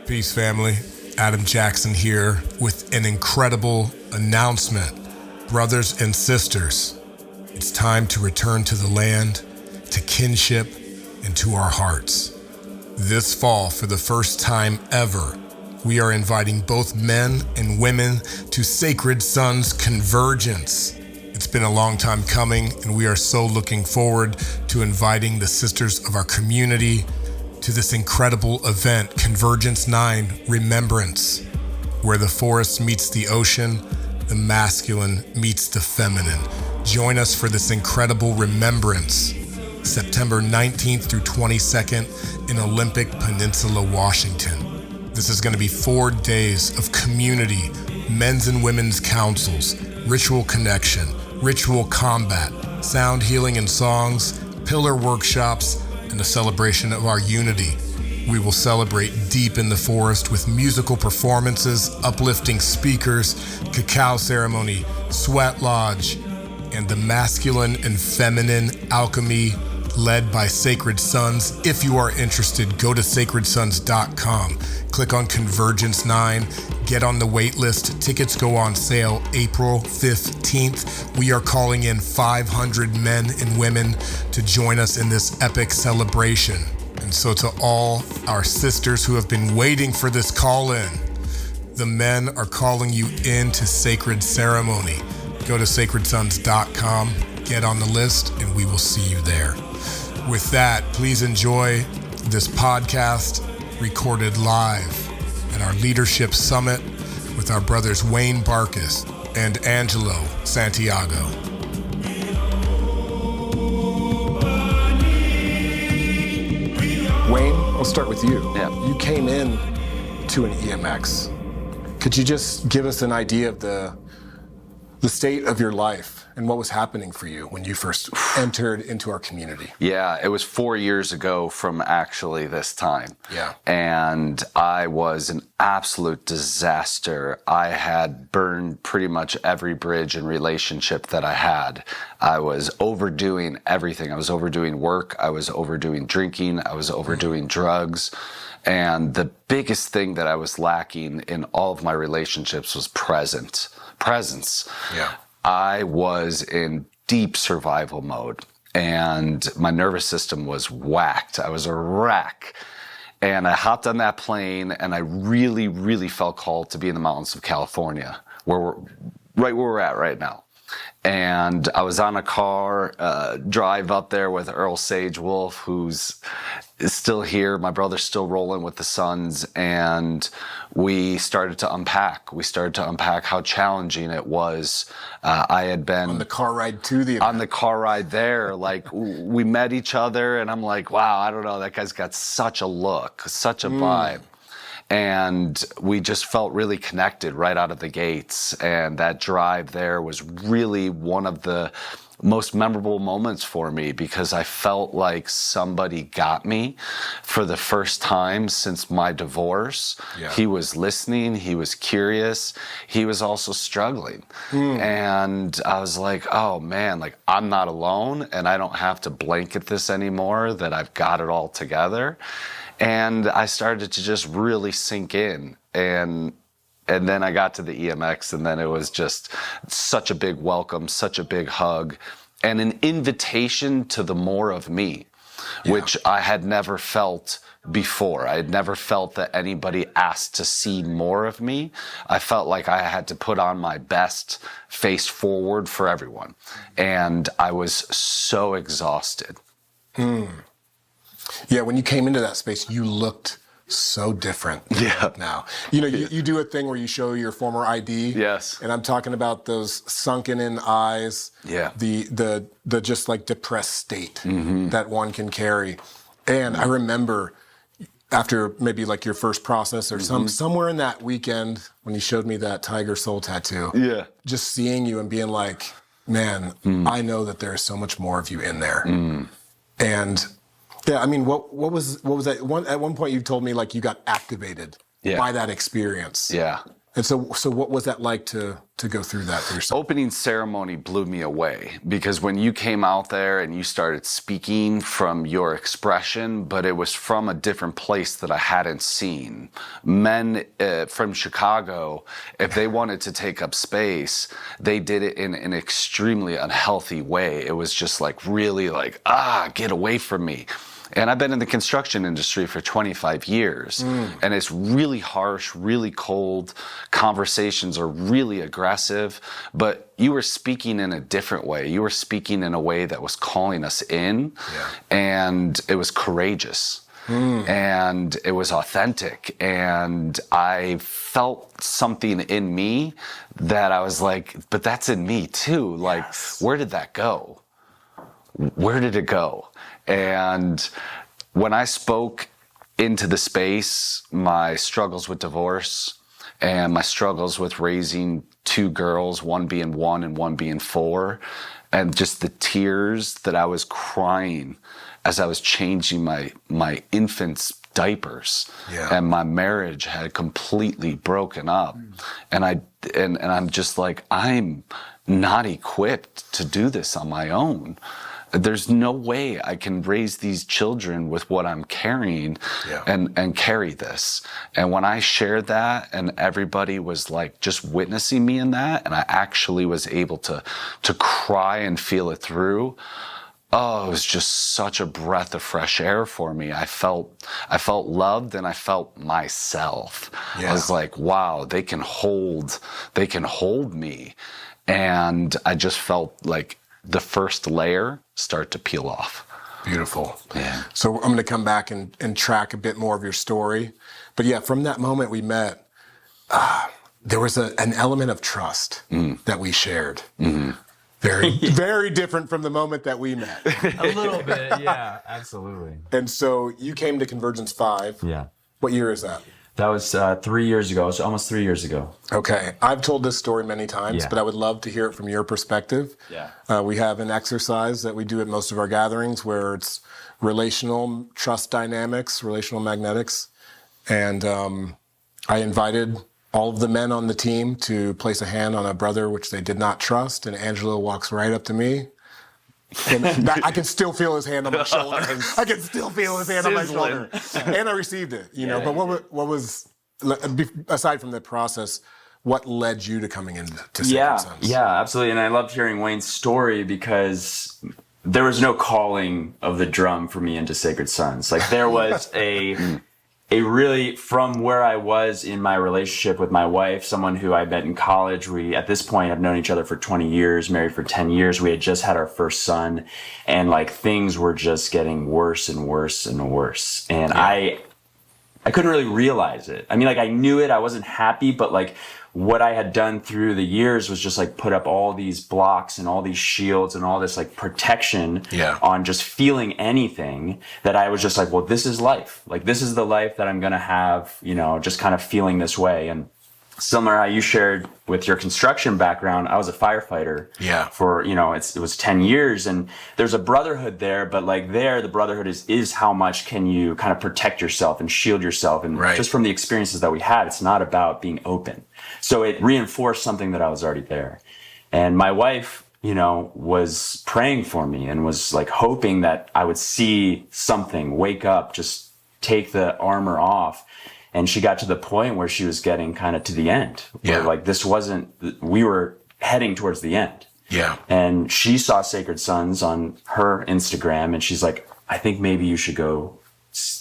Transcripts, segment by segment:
Peace, family. Adam Jackson here with an incredible announcement. Brothers and sisters, it's time to return to the land, to kinship, and to our hearts. This fall, for the first time ever, we are inviting both men and women to Sacred Sons Convergence. It's been a long time coming, and we are so looking forward to inviting the sisters of our community to this incredible event, Convergence 9, Remembrance, where the forest meets the ocean, the masculine meets the feminine. Join us for this incredible remembrance, September 19th through 22nd in Olympic Peninsula, Washington. This is going to be 4 days of community, men's and women's councils, ritual connection, ritual combat, sound healing and songs, pillar workshops, and a celebration of our unity. We will celebrate deep in the forest with musical performances, uplifting speakers, cacao ceremony, sweat lodge, and the masculine and feminine alchemy led by Sacred Sons. If you are interested, go to sacredsons.com. Click on Convergence 9. Get on the wait list. Tickets go on sale April 15th. We are calling in 500 men and women to join us in this epic celebration. And so to all our sisters who have been waiting for this call-in, the men are calling you into sacred ceremony. Go to sacredsons.com, get on the list, and we will see you there. With that, please enjoy this podcast recorded live at our Leadership Summit with our brothers Wayne Barkus and Angelo Santiago. Wayne, I'll start with you. Yeah. You came in to an EMX. Could you just give us an idea of the state of your life and what was happening for you when you first entered into our community? Yeah, it was 4 years ago from actually this time. Yeah. And I was an absolute disaster. I had burned pretty much every bridge and relationship that I had. I was overdoing everything. I was overdoing work. I was overdoing drinking. I was overdoing drugs. And the biggest thing that I was lacking in all of my relationships was presence. Yeah. I was in deep survival mode, and my nervous system was whacked. I was a wreck. And I hopped on that plane, and I really, really felt called to be in the mountains of California, right where we're at right now. And I was on a car drive up there with Earl Sage Wolf, who's still here. My brother's still rolling with the Sons, and we started to unpack. We started to unpack how challenging it was. I had been on the car ride to the event. On the car ride there, like we met each other, and I'm like, wow, I don't know, that guy's got such a look, such a vibe. And we just felt really connected right out of the gates. And that drive there was really one of the most memorable moments for me, because I felt like somebody got me for the first time since my divorce. Yeah. He was listening. He was curious. He was also struggling. And I was like, oh man, like I'm not alone, and I don't have to blanket this anymore, that I've got it all together. And I started to just really sink in. And then I got to the EMX, and then it was just such a big welcome, such a big hug, and an invitation to the more of me, which I had never felt before. I had never felt that anybody asked to see more of me. I felt like I had to put on my best face forward for everyone. And I was so exhausted. Yeah, when you came into that space, you looked so different now. You know, you do a thing where you show your former ID. Yes. And I'm talking about those sunken in eyes. Yeah. The just like depressed state that one can carry. And I remember after maybe like your first process or somewhere in that weekend when you showed me that tiger soul tattoo. Yeah. Just seeing you and being like, man, I know that there is so much more of you in there. And yeah, I mean, what was that? At one point you told me like you got activated by that experience. Yeah. And so what was that like to go through that for yourself? Opening ceremony blew me away, because when you came out there and you started speaking from your expression, but it was from a different place that I hadn't seen. Men from Chicago, if they wanted to take up space, they did it in an extremely unhealthy way. It was just like really like, get away from me. And I've been in the construction industry for 25 years, and it's really harsh, really cold. Conversations are really aggressive, but you were speaking in a different way. You were speaking in a way that was calling us in, and it was courageous, and it was authentic. And I felt something in me that I was like, but that's in me too. Like, where did that go? Where did it go? And when I spoke into the space, my struggles with divorce and my struggles with raising 2 girls, one being 1 and one being 4, and just the tears that I was crying as I was changing my infant's diapers, and my marriage had completely broken up, and I'm just like, I'm not equipped to do this on my own. There's no way I can raise these children with what I'm carrying and carry this. And when I shared that and everybody was like just witnessing me in that, and I actually was able to cry and feel it through, it was just such a breath of fresh air for me. I felt loved, and I felt myself. I was like, wow, they can hold me. And I just felt like the first layer start to peel off. Beautiful. Yeah. So I'm going to come back and track a bit more of your story. But yeah, from that moment we met, there was an element of trust that we shared. Very, very different from the moment that we met. A little bit, yeah, absolutely. And so you came to Convergence 5. Yeah. What year is that? That was 3 years ago. It was almost 3 years ago. Okay. I've told this story many times, but I would love to hear it from your perspective. Yeah. We have an exercise that we do at most of our gatherings where it's relational trust dynamics, relational magnetics. And I invited all of the men on the team to place a hand on a brother which they did not trust. And Angelo walks right up to me. And I can still feel his hand on my shoulder. I can still feel his hand on my shoulder. And I received it, you know. But what was, aside from that process, what led you to coming into Sacred Sons? Yeah, absolutely. And I loved hearing Wayne's story because there was no calling of the drum for me into Sacred Sons. Like, there was a really, from where I was in my relationship with my wife, someone who I met in college, we at this point have known each other for 20 years, married for 10 years. We had just had our first son, and like things were just getting worse and worse and worse. And I couldn't really realize it. I mean, like, I knew it, I wasn't happy, but like what I had done through the years was just like put up all these blocks and all these shields and all this like protection on just feeling anything, that I was just like, well, this is life. Like, this is the life that I'm going to have, you know, just kind of feeling this way. And similar how you shared with your construction background, I was a firefighter for, you know, it was 10 years, and there's a brotherhood there, but like there, the brotherhood is how much can you kind of protect yourself and shield yourself. And just from the experiences that we had, it's not about being open. So it reinforced something that I was already there. And my wife, you know, was praying for me and was like hoping that I would see something, wake up, just take the armor off. And she got to the point where she was getting kind of to the end. Where like we were heading towards the end. Yeah. And she saw Sacred Sons on her Instagram, and she's like, I think maybe you should go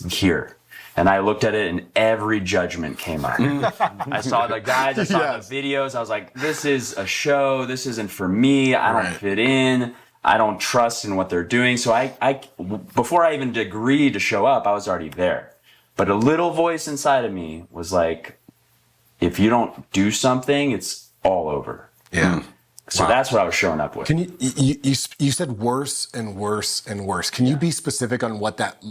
here. And I looked at it, and every judgment came up. I saw the guys, I saw the videos. I was like, this is a show. This isn't for me. I don't fit in. I don't trust in what they're doing. So I before I even agreed to show up, I was already there. But a little voice inside of me was like, if you don't do something, it's all over. Yeah. So that's what I was showing up with. Can you said worse and worse and worse. Can you be specific on what that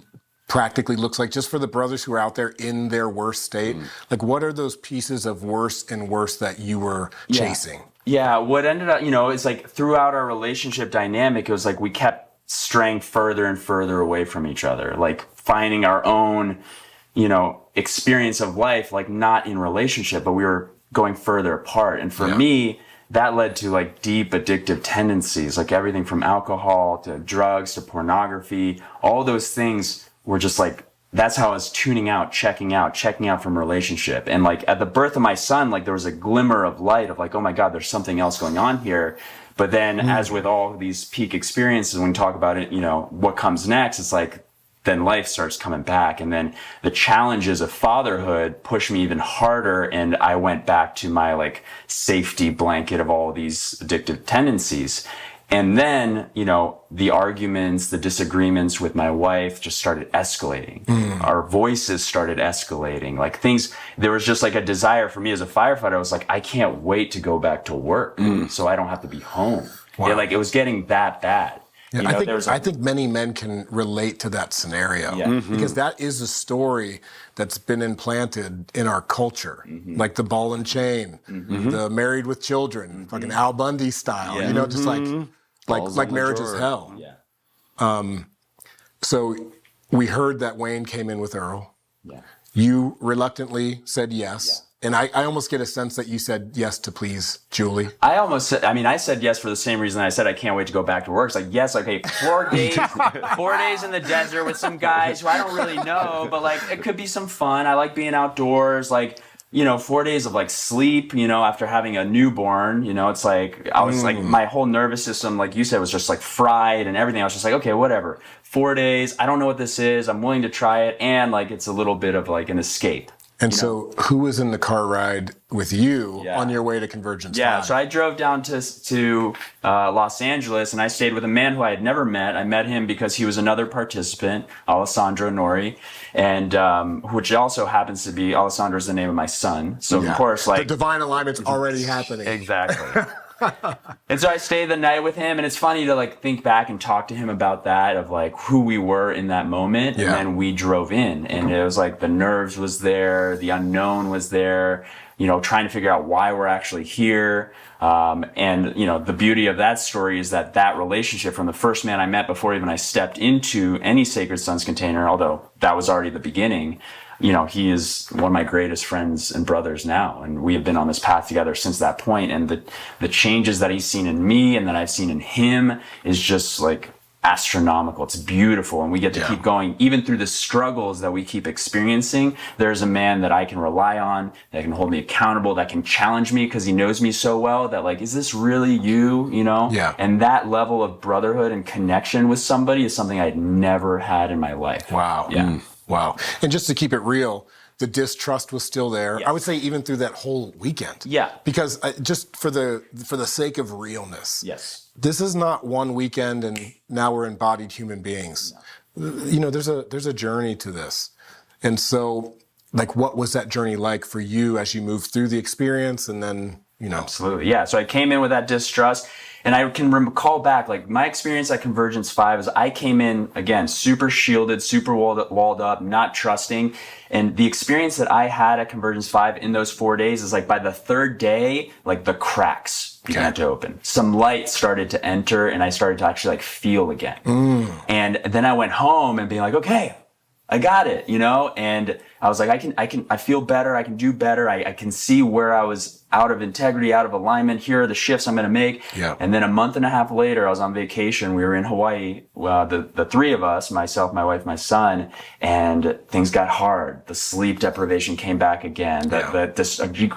practically looks like, just for the brothers who are out there in their worst state? Like, what are those pieces of worse and worse that you were chasing? Yeah, what ended up, you know, it's like throughout our relationship dynamic, it was like we kept straying further and further away from each other, like finding our own, you know, experience of life, like not in relationship, but we were going further apart. And for me, that led to like deep addictive tendencies, like everything from alcohol to drugs to pornography. All those things were just like, that's how I was tuning out, checking out from relationship. And like at the birth of my son, like there was a glimmer of light of like, oh my God, there's something else going on here. But then as with all these peak experiences, when we talk about it, you know, what comes next, it's like, then life starts coming back. And then the challenges of fatherhood pushed me even harder. And I went back to my like safety blanket of all these addictive tendencies. And then, you know, the arguments, the disagreements with my wife just started escalating. Our voices started escalating. Like things, there was just like a desire for me as a firefighter. I was like, I can't wait to go back to work so I don't have to be home. Wow. Yeah, like it was getting that bad. Yeah, You know, I think many men can relate to that scenario because that is a story that's been implanted in our culture, like the ball and chain, the married with children, fucking Al Bundy style, you know, just like marriage is hell. So we heard that Wayne came in with Earl. You reluctantly said yes. And I almost get a sense that you said yes to please Julie. I said yes for the same reason I said I can't wait to go back to work. It's like, yes, okay, 4 days, 4 days in the desert with some guys who I don't really know, but like, it could be some fun. I like being outdoors, like, you know, 4 days of like sleep, you know, after having a newborn, you know, it's like, I was like, my whole nervous system, like you said, was just like fried and everything. I was just like, okay, whatever. 4 days. I don't know what this is. I'm willing to try it. And like, it's a little bit of like an escape. And so who was in the car ride with you on your way to Convergence 5? So I drove down to Los Angeles and I stayed with a man who I had never met. I met him because he was another participant, Alessandro Nori, and which also happens to be, Alessandro is the name of my son. So of course, like... The divine alignment's already happening. Exactly. And so I stayed the night with him, and it's funny to like think back and talk to him about that, of like who we were in that moment. And then we drove in, and it was like the nerves was there, the unknown was there, you know, trying to figure out why we're actually here. And you know, the beauty of that story is that that relationship from the first man I met before even I stepped into any Sacred Sons container, although that was already the beginning, you know, he is one of my greatest friends and brothers now. And we have been on this path together since that point. And the changes that he's seen in me and that I've seen in him is just like astronomical. It's beautiful. And we get to keep going. Even through the struggles that we keep experiencing, there's a man that I can rely on, that can hold me accountable, that can challenge me because he knows me so well that like, is this really you, you know? Yeah. And that level of brotherhood and connection with somebody is something I'd never had in my life. Wow. Yeah. Wow. And just to keep it real, the distrust was still there. I would say even through that whole weekend. Yeah. Because just for the sake of realness. Yes. This is not one weekend and now we're embodied human beings. No. You know, there's a journey to this. And so, like, what was that journey like for you as you moved through the experience and then, you know? Absolutely. Yeah. So I came in with that distrust. And I can recall back, like, my experience at Convergence 5 is I came in, again, super shielded, super walled up, not trusting. And the experience that I had at Convergence 5 in those 4 days is like by the third day, like the cracks began to open. Some light started to enter and I started to actually like feel again. And then I went home and being like, okay, I got it, you know? And I was like, I feel better. I can do better. I can see where I was out of integrity, out of alignment. Here are the shifts I'm going to make. Yeah. And then a month and a half later, I was on vacation. We were in Hawaii, the three of us, myself, my wife, my son, and things got hard. The sleep deprivation came back again. The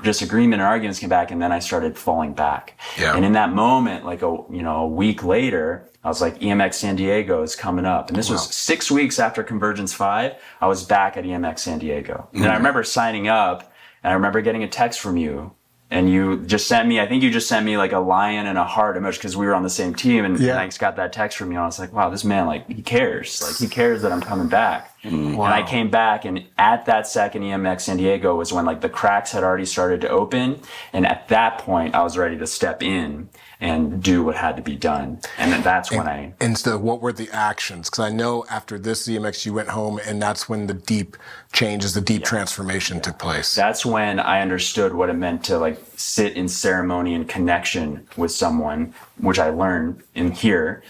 disagreement and arguments came back, and then I started falling back. Yeah. And in that moment, like a week later, I was like, EMX San Diego is coming up. And this was 6 weeks after Convergence 5. I was back at EMX San Diego. And I remember signing up, and I remember getting a text from you. And you just sent me, I think you just sent me like a lion and a heart emoji because we were on the same team. And I just got that text from you. And I was like, wow, this man, like, he cares. Like, he cares that I'm coming back. Wow. And I came back, and at that second, EMX San Diego was when like the cracks had already started to open. And at that point, I was ready to step in and do what had to be done. And then that's when And so what were the actions? Because I know after this EMX, you went home, and that's when the deep changes, the deep transformation took place. That's when I understood what it meant to like sit in ceremony and connection with someone, which I learned in here.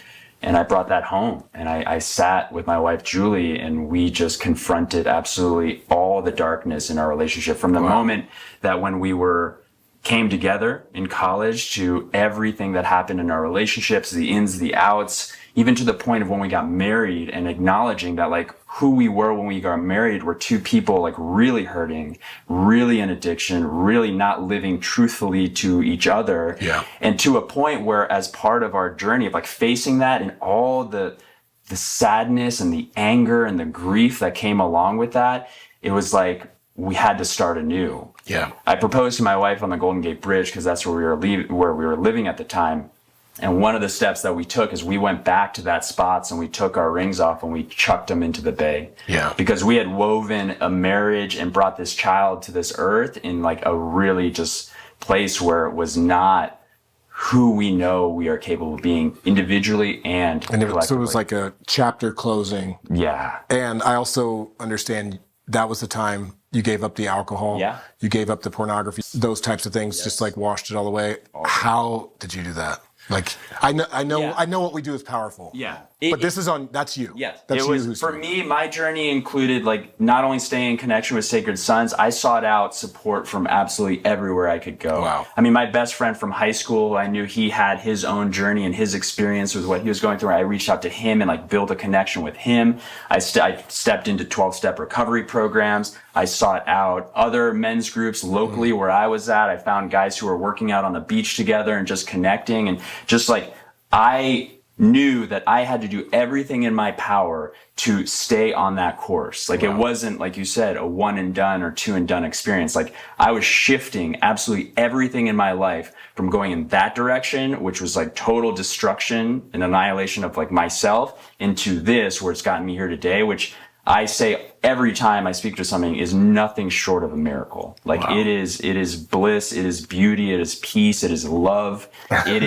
And I brought that home, and I sat with my wife, Julie, and we just confronted absolutely all the darkness in our relationship from the moment that when we were came together in college, to everything that happened in our relationships, the ins, the outs, even to the point of when we got married, and acknowledging that like who we were when we got married were two people like really hurting, really in addiction, really not living truthfully to each other. Yeah. And to a point where, as part of our journey of like facing that and all the sadness and the anger and the grief that came along with that, it was like we had to start anew. Yeah. I proposed to my wife on the Golden Gate Bridge because that's where we were living at the time. And one of the steps that we took is we went back to that spot and we took our rings off and we chucked them into the bay. Yeah. Because we had woven a marriage and brought this child to this earth in like a really just place where it was not who we know we are capable of being individually and collectively. So it was like a chapter closing. Yeah. And I also understand that was the time you gave up the alcohol. Yeah. You gave up the pornography, those types of things, just like washed it all away. How did you do that? Like, I know what we do is powerful. Yeah. But that's you. Yes. That's it was, you for me, my journey included like not only staying in connection with Sacred Sons, I sought out support from absolutely everywhere I could go. Wow. I mean, my best friend from high school, I knew he had his own journey and his experience with what he was going through. I reached out to him and like built a connection with him. I stepped into 12-step recovery programs. I sought out other men's groups locally where I was at. I found guys who were working out on the beach together and just connecting, and just like I knew that I had to do everything in my power to stay on that course. Like, It wasn't, like you said, a one and done or two and done experience. Like, I was shifting absolutely everything in my life from going in that direction, which was like total destruction and annihilation of like myself, into this where it's gotten me here today, which I say every time I speak to something is nothing short of a miracle. Like, it is bliss, it is beauty, it is peace, it is love, and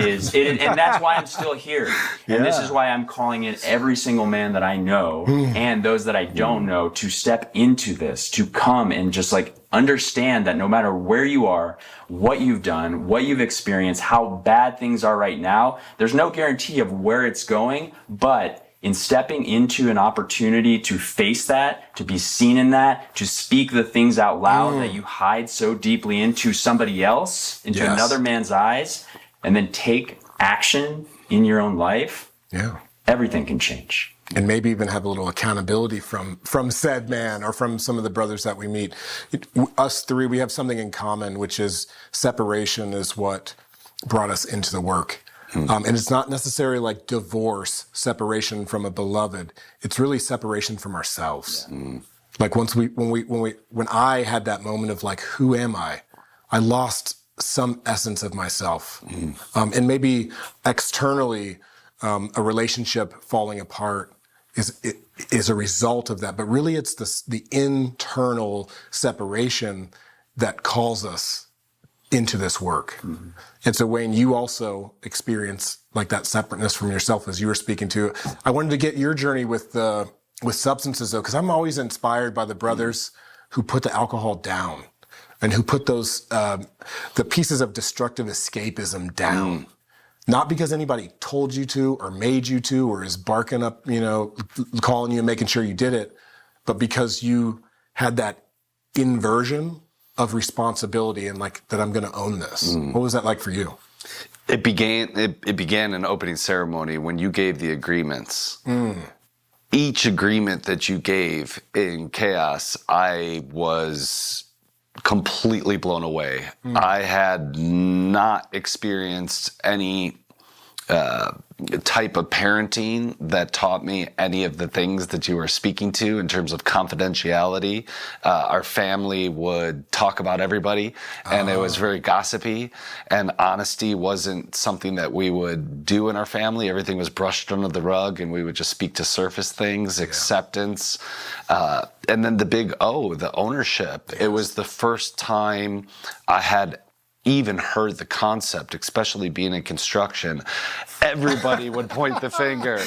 that's why I'm still here. And this is why I'm calling in every single man that I know and those that I don't know to step into this, to come and just like understand that no matter where you are, what you've done, what you've experienced, how bad things are right now, there's no guarantee of where it's going, but in stepping into an opportunity to face that, to be seen in that, to speak the things out loud that you hide so deeply into somebody else, into another man's eyes, and then take action in your own life, everything can change. And maybe even have a little accountability from said man or from some of the brothers that we meet. Us three, we have something in common, which is separation is what brought us into the work. And it's not necessarily like divorce, separation from a beloved. It's really separation from ourselves. Like when I had that moment of like, who am I? I lost some essence of myself. And maybe externally, a relationship falling apart is a result of that. But really it's the internal separation that calls us into this work. And so Wayne, you also experience like that separateness from yourself as you were speaking to. I wanted to get your journey with substances though, because I'm always inspired by the brothers who put the alcohol down and who put those, the pieces of destructive escapism down. Not because anybody told you to or made you to or is barking up, calling you and making sure you did it, but because you had that inversion of responsibility and like that I'm going to own this. What was that like for you? It began in opening ceremony when you gave the agreements. Each agreement that you gave in chaos, I was completely blown away. I had not experienced any type of parenting that taught me any of the things that you were speaking to in terms of confidentiality. Our family would talk about everybody, and it was very gossipy, and honesty wasn't something that we would do in our family. Everything was brushed under the rug, and we would just speak to surface things, acceptance, and then the big O, the ownership. It was the first time I had even heard the concept, especially being in construction. Everybody would point the finger.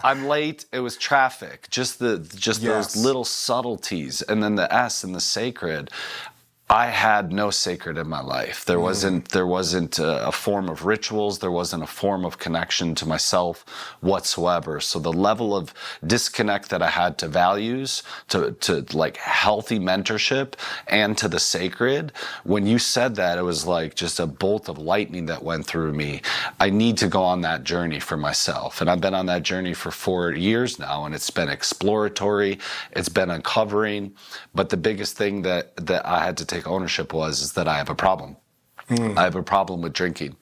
I'm late. It was traffic. Just those little subtleties, and then the S and the sacred. I had no sacred in my life. There wasn't a form of rituals. There wasn't a form of connection to myself whatsoever. So the level of disconnect that I had to values, to like healthy mentorship, and to the sacred, when you said that, it was like just a bolt of lightning that went through me. I need to go on that journey for myself. And I've been on that journey for 4 years now, and it's been exploratory. It's been uncovering. But the biggest thing that I had to take ownership is that I have a problem. I have a problem with drinking,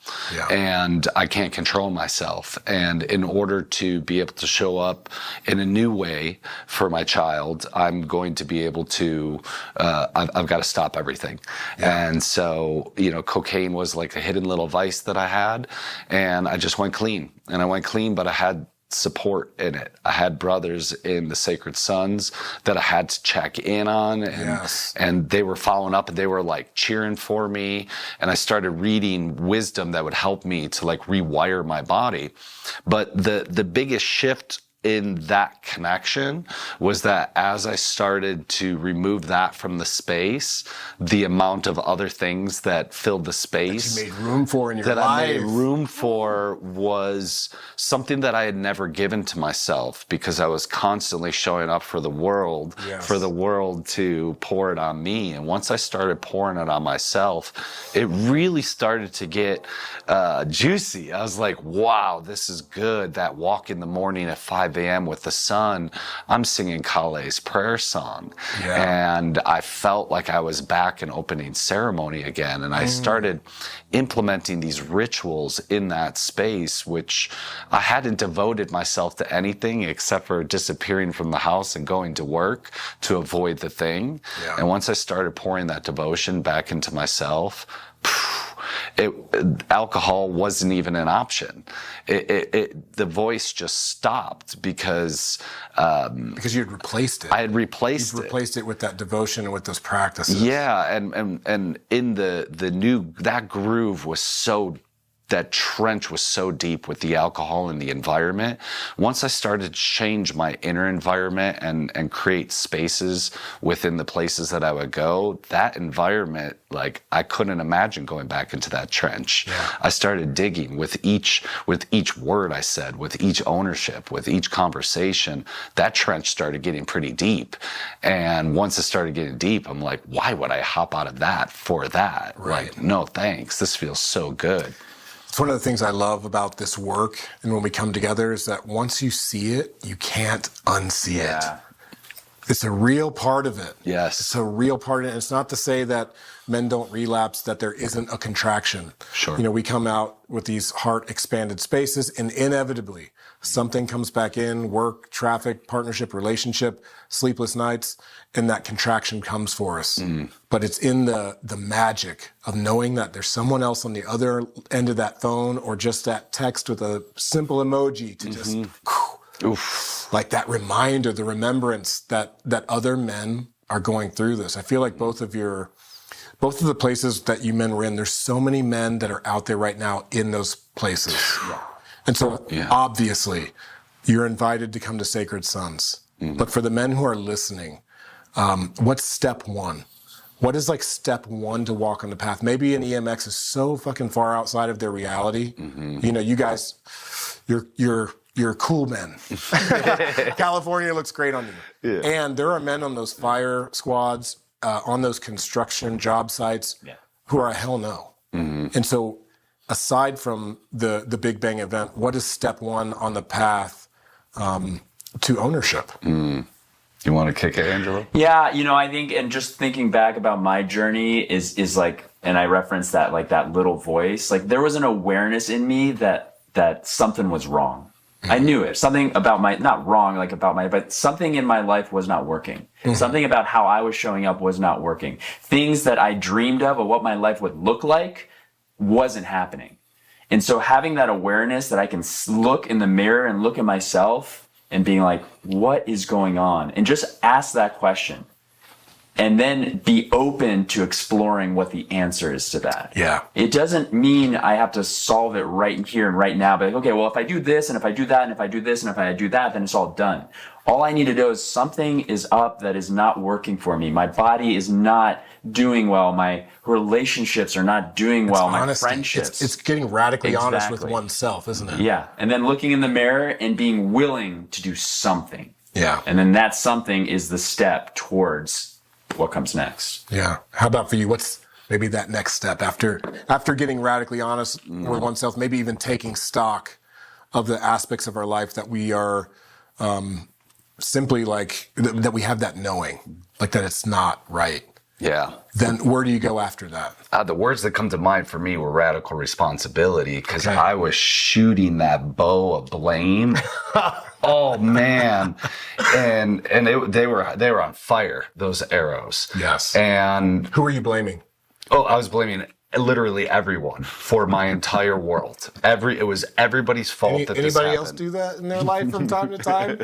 and I can't control myself. And in order to be able to show up in a new way for my child, I'm going to be able to, I've got to stop everything. And so, cocaine was like a hidden little vice that I had, and I just went clean. And I went clean, but I had support in it. I had brothers in the Sacred Sons that I had to check in on, and they were following up, and they were like cheering for me. And I started reading wisdom that would help me to like rewire my body. But the biggest shift in that connection was that as I started to remove that from the space, the amount of other things that filled the space that you made room for in your life, I made room for, was something that I had never given to myself, because I was constantly showing up for the world, for the world to pour it on me. And once I started pouring it on myself, it really started to get juicy. I was like, wow, this is good. That walk in the morning at 5 a.m. with the sun, I'm singing Kale's prayer song. And I felt like I was back in opening ceremony again. And I started implementing these rituals in that space, which I hadn't devoted myself to anything except for disappearing from the house and going to work to avoid the thing. And once I started pouring that devotion back into myself, alcohol wasn't even an option. The voice just stopped because you had replaced it. I had replaced it. You'd replaced it with that devotion and with those practices. And in the new, that groove was so, that trench was so deep with the alcohol and the environment. Once I started to change my inner environment and create spaces within the places that I would go, that environment, like, I couldn't imagine going back into that trench. I started digging with each word I said, with each ownership, with each conversation. That trench started getting pretty deep. And once it started getting deep, I'm like, why would I hop out of that for that? Like, no, thanks. This feels so good. It's one of the things I love about this work, and when we come together, is that once you see it, you can't unsee it. It's a real part of it. It's a real part of it. And it's not to say that men don't relapse, that there isn't a contraction. We come out with these heart expanded spaces, and inevitably something comes back in: work, traffic, partnership, relationship, sleepless nights, and that contraction comes for us. But it's in the magic of knowing that there's someone else on the other end of that phone, or just that text with a simple emoji to just like that reminder, the remembrance that other men are going through this. I feel like both of the places that you men were in, there's so many men that are out there right now in those places. And so obviously you're invited to come to Sacred Sons. But for the men who are listening, what's step one? What is like step one to walk on the path? Maybe an EMX is so fucking far outside of their reality. You guys, you're cool men. California looks great on you. And there are men on those fire squads, on those construction job sites who are a hell no. And so aside from the Big Bang event, what is step one on the path to ownership? You want to kick it, Angelo? Yeah, I think, and just thinking back about my journey is like, and I referenced that, like that little voice, like there was an awareness in me that something was wrong. I knew it. Something about not wrong, like about but something in my life was not working. Something about how I was showing up was not working. Things that I dreamed of what my life would look like wasn't happening. And so having that awareness that I can look in the mirror and look at myself and being like, what is going on? And just ask that question. and then be open to exploring what the answer is to that. Yeah. It doesn't mean I have to solve it right here and right now, but like, okay, well, if I do this and if I do that and if I do this and if I do that, then it's all done. All I need to know is something is up that is not working for me. My body is not doing well. My relationships are not doing well. My friendships. It's getting radically honest with oneself, isn't it? Yeah. And then looking in the mirror and being willing to do something. Yeah. And then that something is the step towards what comes next. Yeah. How about for you? What's maybe that next step after getting radically honest with oneself, maybe even taking stock of the aspects of our life that we are simply like, that we have that knowing, like that it's not right. Yeah. Then where do you go after that? The words that come to mind for me were radical responsibility, because I was shooting that bow of blame. Oh man, and they were on fire, those arrows. Yes. And who are you blaming? Oh, I was blaming literally everyone for my entire world. It was everybody's fault that this happened. Anybody else do that in their life from time to time?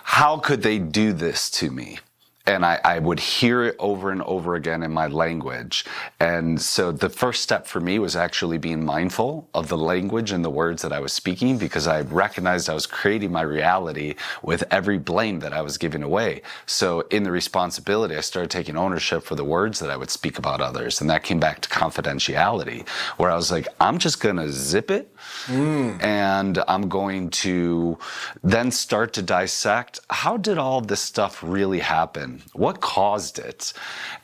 How could they do this to me? And I would hear it over and over again in my language. And so the first step for me was actually being mindful of the language and the words that I was speaking, because I recognized I was creating my reality with every blame that I was giving away. So in the responsibility, I started taking ownership for the words that I would speak about others. And that came back to confidentiality, where I was like, I'm just going to zip it. And I'm going to then start to dissect, how did all this stuff really happen? What caused it?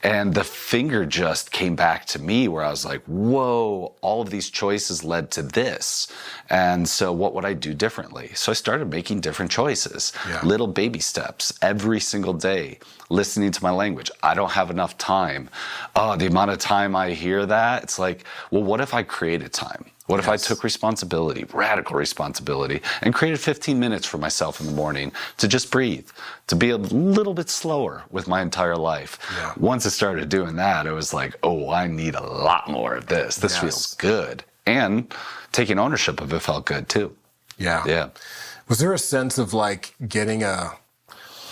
And the finger just came back to me, where I was like, whoa, all of these choices led to this. And so what would I do differently? So I started making different choices, little baby steps every single day, listening to my language. I don't have enough time. Oh, the amount of time I hear that, it's like, well, what if I created time? What if I took responsibility, radical responsibility, and created 15 minutes for myself in the morning to just breathe, to be a little bit slower with my entire life? Yeah. Once I started doing that, it was like, oh, I need a lot more of this. This feels good. And taking ownership of it felt good too. Yeah. Yeah. Was there a sense of like getting a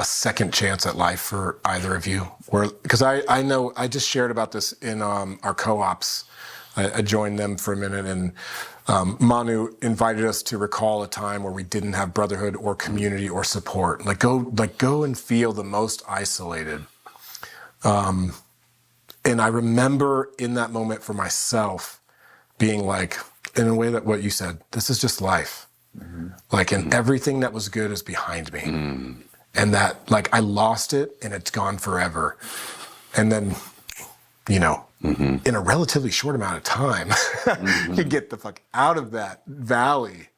second chance at life for either of you? Because I know I just shared about this in our co-ops. I joined them for a minute, and Manu invited us to recall a time where we didn't have brotherhood or community or support. Go and feel the most isolated. And I remember in that moment for myself being like, in a way that what you said, this is just life. Like, and everything that was good is behind me. And that, like, I lost it and it's gone forever. And then, you know, in a relatively short amount of time, you get the fuck out of that valley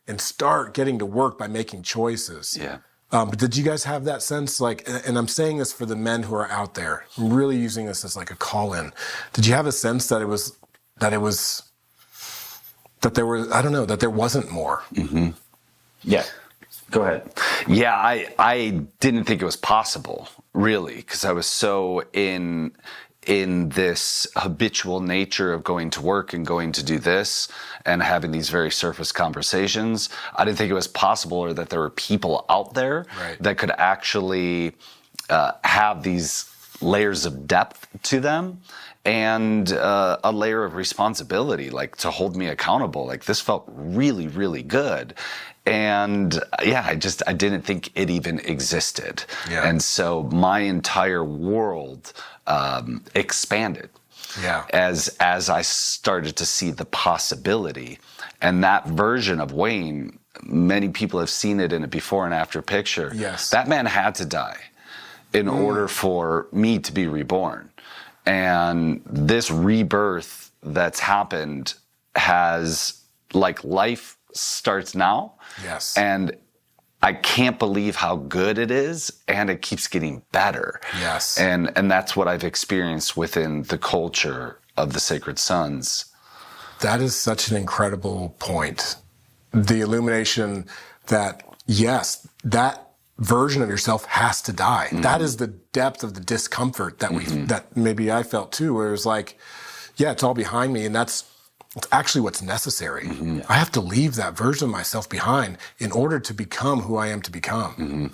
and start getting to work by making choices. Yeah. But did you guys have that sense, like, and I'm saying this for the men who are out there, I'm really using this as like a call-in. Did you have a sense that there wasn't more? Yeah. Go ahead. Yeah, I didn't think it was possible, really, because I was so in this habitual nature of going to work and going to do this and having these very surface conversations. I didn't think it was possible, or that there were people out there that could actually have these layers of depth to them and a layer of responsibility, like to hold me accountable. Like, this felt really, really good. And yeah, I didn't think it even existed. Yeah. And so my entire world expanded as I started to see the possibility. And that version of Wayne, many people have seen it in a before and after picture. Yes. That man had to die in order for me to be reborn. And this rebirth that's happened has, like, life starts now. Yes. And I can't believe how good it is, and it keeps getting better. Yes. And that's what I've experienced within the culture of the Sacred Sons. That is such an incredible point. The illumination that, yes, that version of yourself has to die. That is the depth of the discomfort that that maybe I felt too, where it was like, yeah, it's all behind me, and it's actually what's necessary. I have to leave that version of myself behind in order to become who I am to become.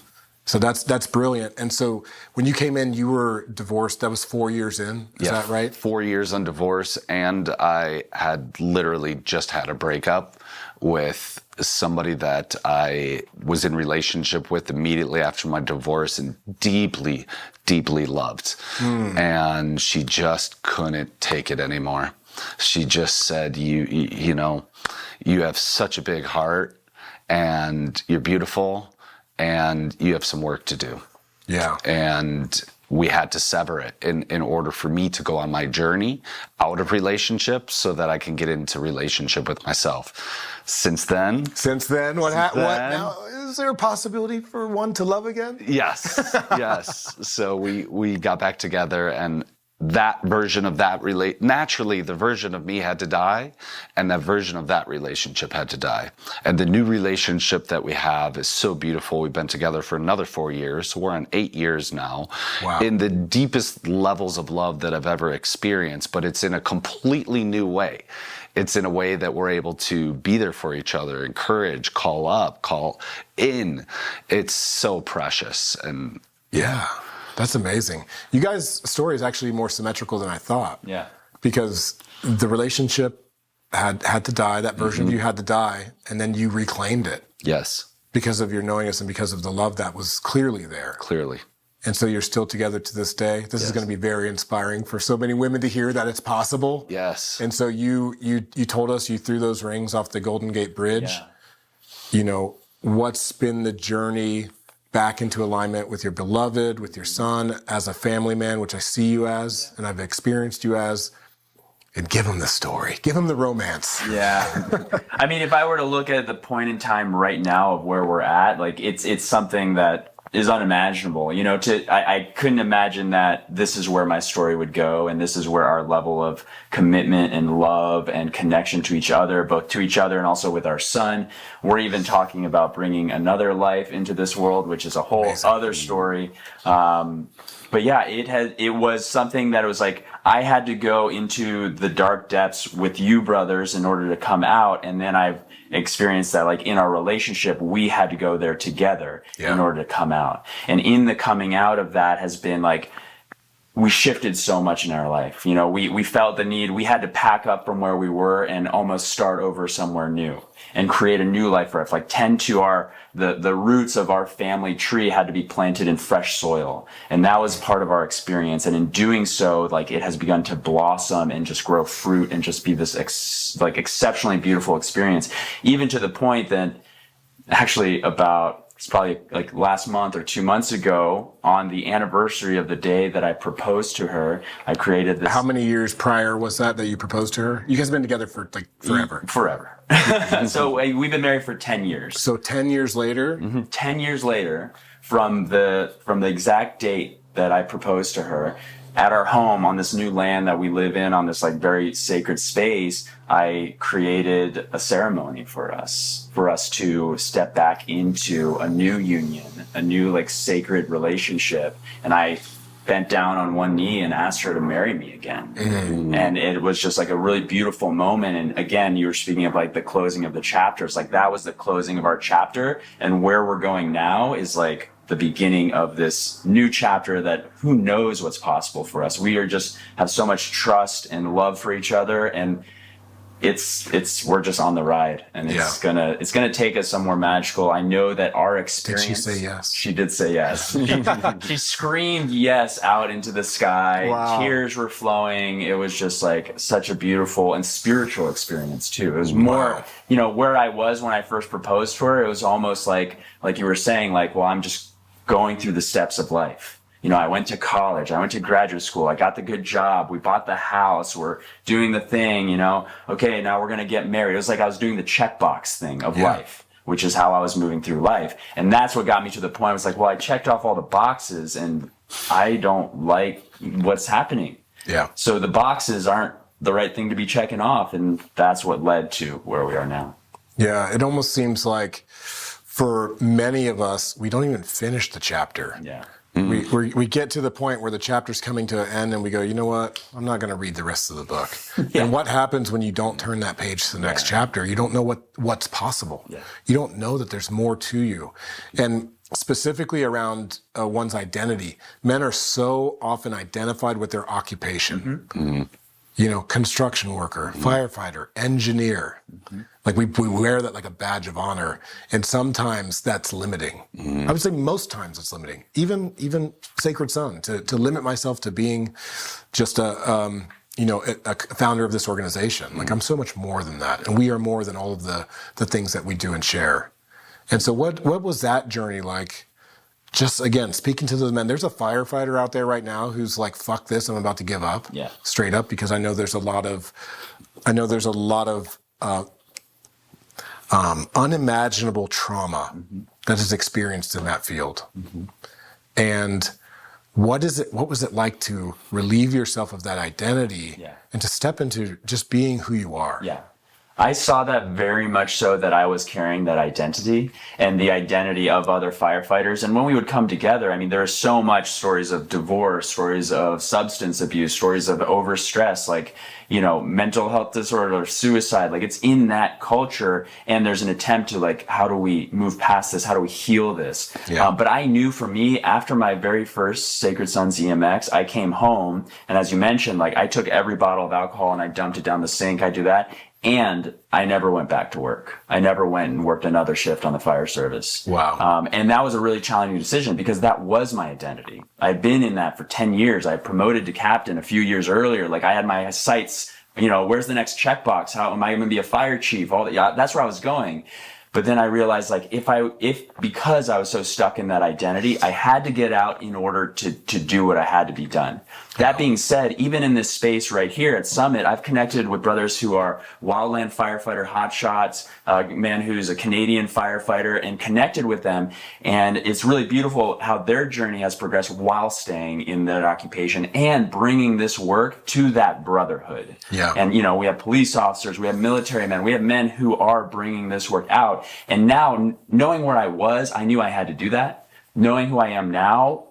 So that's brilliant. And so when you came in, you were divorced. That was 4 years in. Is that right? 4 years on divorce, and I had literally just had a breakup with somebody that I was in relationship with immediately after my divorce and deeply, deeply loved. And she just couldn't take it anymore. She just said, you know, you have such a big heart and you're beautiful and you have some work to do. Yeah. And we had to sever it in order for me to go on my journey out of relationships so that I can get into relationship with myself. Since then, what now? Is there a possibility for one to love again? yes. So we got back together, and that version of that naturally the version of me had to die, and that version of that relationship had to die. And the new relationship that we have is so beautiful. We've been together for another 4 years, so we're on 8 years now. Wow. In the deepest levels of love that I've ever experienced, but it's in a completely new way. It's in a way that we're able to be there for each other, encourage, call up, call in. It's so precious. And yeah, that's amazing. You guys' story is actually more symmetrical than I thought. Yeah. Because the relationship had to die, that version of you had to die, and then you reclaimed it. yes, Because of your knowingness and because of the love that was clearly there. clearly. And so you're still together to this day. This is going to be very inspiring for so many women to hear that it's possible. Yes. And so you told us you threw those rings off the Golden Gate Bridge. Yeah. You know, what's been the journey back into alignment with your beloved, with your son, as a family man, which I see you as, and I've experienced you as, and give him the story. Give him the romance. Yeah. I mean, if I were to look at the point in time right now of where we're at, like it's something that is unimaginable. You know, I couldn't imagine that this is where my story would go, and this is where our level of commitment and love and connection to each other, both to each other and also with our son. We're even talking about bringing another life into this world, which is a whole other story. But yeah, it was something that it was like, I had to go into the dark depths with you brothers in order to come out. And then I've experienced that, like, in our relationship, we had to go there together in order to come out. And in the coming out of that has been like, we shifted so much in our life. You know, we felt the need, we had to pack up from where we were and almost start over somewhere new and create a new life for us, like tend to the roots of our family tree had to be planted in fresh soil. And that was part of our experience. And in doing so, like, it has begun to blossom and just grow fruit and just be this exceptionally beautiful experience, even to the point that actually it's probably like last month or 2 months ago, on the anniversary of the day that I proposed to her, I created this. How many years prior was that you proposed to her? You guys have been together for like forever. Forever. So we've been married for 10 years. So 10 years later? 10 years later, from the exact date that I proposed to her, at our home on this new land that we live in, on this like very sacred space, I created a ceremony for us to step back into a new union, a new like sacred relationship. And I bent down on one knee and asked her to marry me again. And it was just like a really beautiful moment. And again, you were speaking of like the closing of the chapters, like that was the closing of our chapter. And where we're going now is like the beginning of this new chapter that who knows what's possible for us. We are just have so much trust and love for each other, and we're just on the ride, and it's gonna take us somewhere magical. I know that our experience. Did she say yes? She did say yes. She screamed yes out into the sky. Wow. Tears were flowing. It was just like such a beautiful and spiritual experience too. It was more, you know, where I was when I first proposed to her. It was almost like you were saying, like, well, I'm just going through the steps of life. You know, I went to college, I went to graduate school, I got the good job, we bought the house, we're doing the thing, you know, okay, now we're going to get married. It was like I was doing the checkbox thing of life, which is how I was moving through life. And that's what got me to the point. I was like, well, I checked off all the boxes and I don't like what's happening. Yeah. So the boxes aren't the right thing to be checking off. And that's what led to where we are now. Yeah. It almost seems like for many of us, we don't even finish the chapter. Yeah. We get to the point where the chapter's coming to an end and we go, you know what? I'm not going to read the rest of the book. And what happens when you don't turn that page to the next chapter? You don't know what's possible. Yeah. You don't know that there's more to you. And specifically around one's identity. Men are so often identified with their occupation. You know, construction worker, firefighter, engineer. Like we wear that like a badge of honor, and sometimes that's limiting. I would say most times it's limiting. Even Sacred Son, to limit myself to being just a founder of this organization. Like I'm so much more than that, and we are more than all of the things that we do and share. And so, what was that journey like? Just again, speaking to the men, there's a firefighter out there right now who's like, "Fuck this! I'm about to give up." Yeah. Straight up, because I know there's a lot of unimaginable trauma that is experienced in that field. And what was it like to relieve yourself of that identity and to step into just being who you are? Yeah. I saw that very much so, that I was carrying that identity and the identity of other firefighters. And when we would come together, I mean, there are so much stories of divorce, stories of substance abuse, stories of overstress, like, you know, mental health disorder, suicide. Like it's in that culture. And there's an attempt to like, how do we move past this? How do we heal this? But I knew for me, after my very first Sacred Sons EMX, I came home. And as you mentioned, like I took every bottle of alcohol and I dumped it down the sink. I do that. And I never went back to work. I never went and worked another shift on the fire service. Wow. And that was a really challenging decision because that was my identity. I'd been in that for 10 years. I promoted to captain a few years earlier. Like I had my sights, you know, where's the next checkbox? How am I going to be a fire chief? All that, that's where I was going. But then I realized like because I was so stuck in that identity, I had to get out in order to do what I had to be done. That being said, even in this space right here at Summit, I've connected with brothers who are wildland firefighter hotshots, a man who's a Canadian firefighter, and connected with them. And it's really beautiful how their journey has progressed while staying in that occupation and bringing this work to that brotherhood. Yeah. And, you know, we have police officers, we have military men, we have men who are bringing this work out. And now, knowing where I was, I knew I had to do that. Knowing who I am now,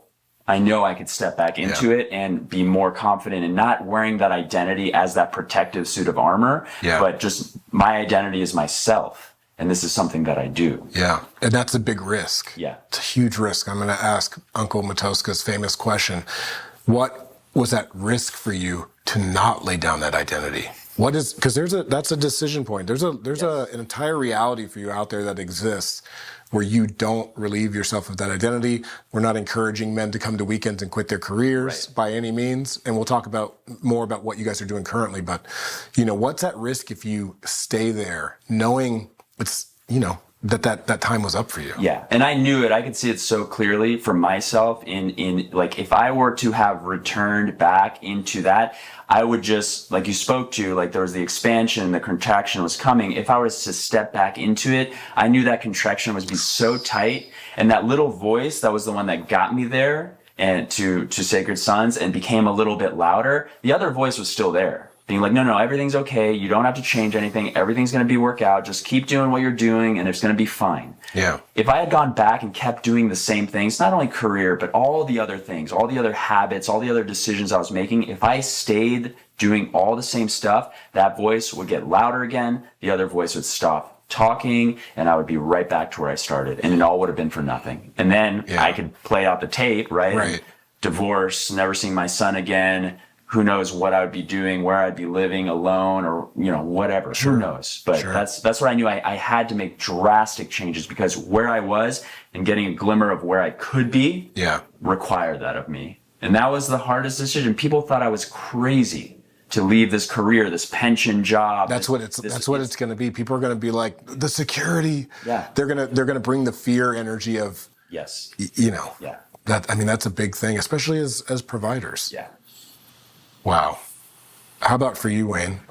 I know I could step back into it and be more confident in not wearing that identity as that protective suit of armor, but just my identity is myself. And this is something that I do. Yeah. And that's a big risk. Yeah. It's a huge risk. I'm going to ask Uncle Matoska's famous question. What was that risk for you to not lay down that identity? What is, because that's a decision point. There's an entire reality for you out there that exists where you don't relieve yourself of that identity. We're not encouraging men to come to weekends and quit their careers by any means. And we'll talk more about what you guys are doing currently. But, you know, what's at risk if you stay there knowing it's, you know, that time was up for you? Yeah. And I knew it. I could see it so clearly for myself in like, if I were to have returned back into that, I would just, like you spoke to, like there was the expansion, the contraction was coming. If I was to step back into it, I knew that contraction would be so tight. And that little voice, that was the one that got me there and to Sacred Sons and became a little bit louder. The other voice was still there, being like, no, everything's okay. You don't have to change anything. Everything's going to be work out. Just keep doing what you're doing and it's going to be fine. Yeah. If I had gone back and kept doing the same things, not only career, but all the other things, all the other habits, all the other decisions I was making, if I stayed doing all the same stuff, that voice would get louder again. The other voice would stop talking and I would be right back to where I started and it all would have been for nothing. And then I could play out the tape, right? Divorce, never seeing my son again. Who knows what I would be doing, where I'd be living alone or, you know, whatever. Sure. Who knows? But that's what I knew. I had to make drastic changes because where I was and getting a glimmer of where I could be required that of me. And that was the hardest decision. People thought I was crazy to leave this career, this pension job. That's what it's going to be. People are going to be like, the security. Yeah. They're going to bring the fear energy of, you know, that's a big thing, especially as providers. Yeah. Wow. How about for you, Wayne?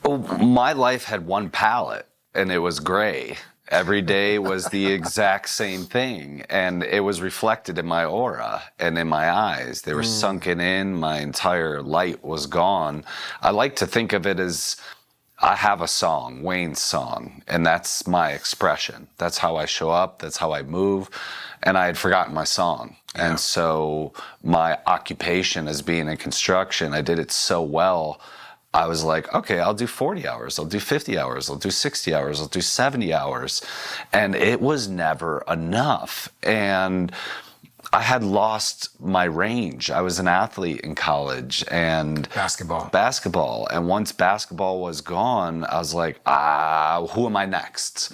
Well, my life had one palette, and it was gray. Every day was the exact same thing, and it was reflected in my aura and in my eyes. They were sunken in. My entire light was gone. I like to think of it as I have a song, Wayne's song, and that's my expression. That's how I show up. That's how I move. And I had forgotten my song. Yeah. And so my occupation as being in construction, I did it so well, I was like, okay, I'll do 40 hours, I'll do 50 hours, I'll do 60 hours, I'll do 70 hours. And it was never enough. And I had lost my range. I was an athlete in college and basketball. And once basketball was gone, I was like, who am I next?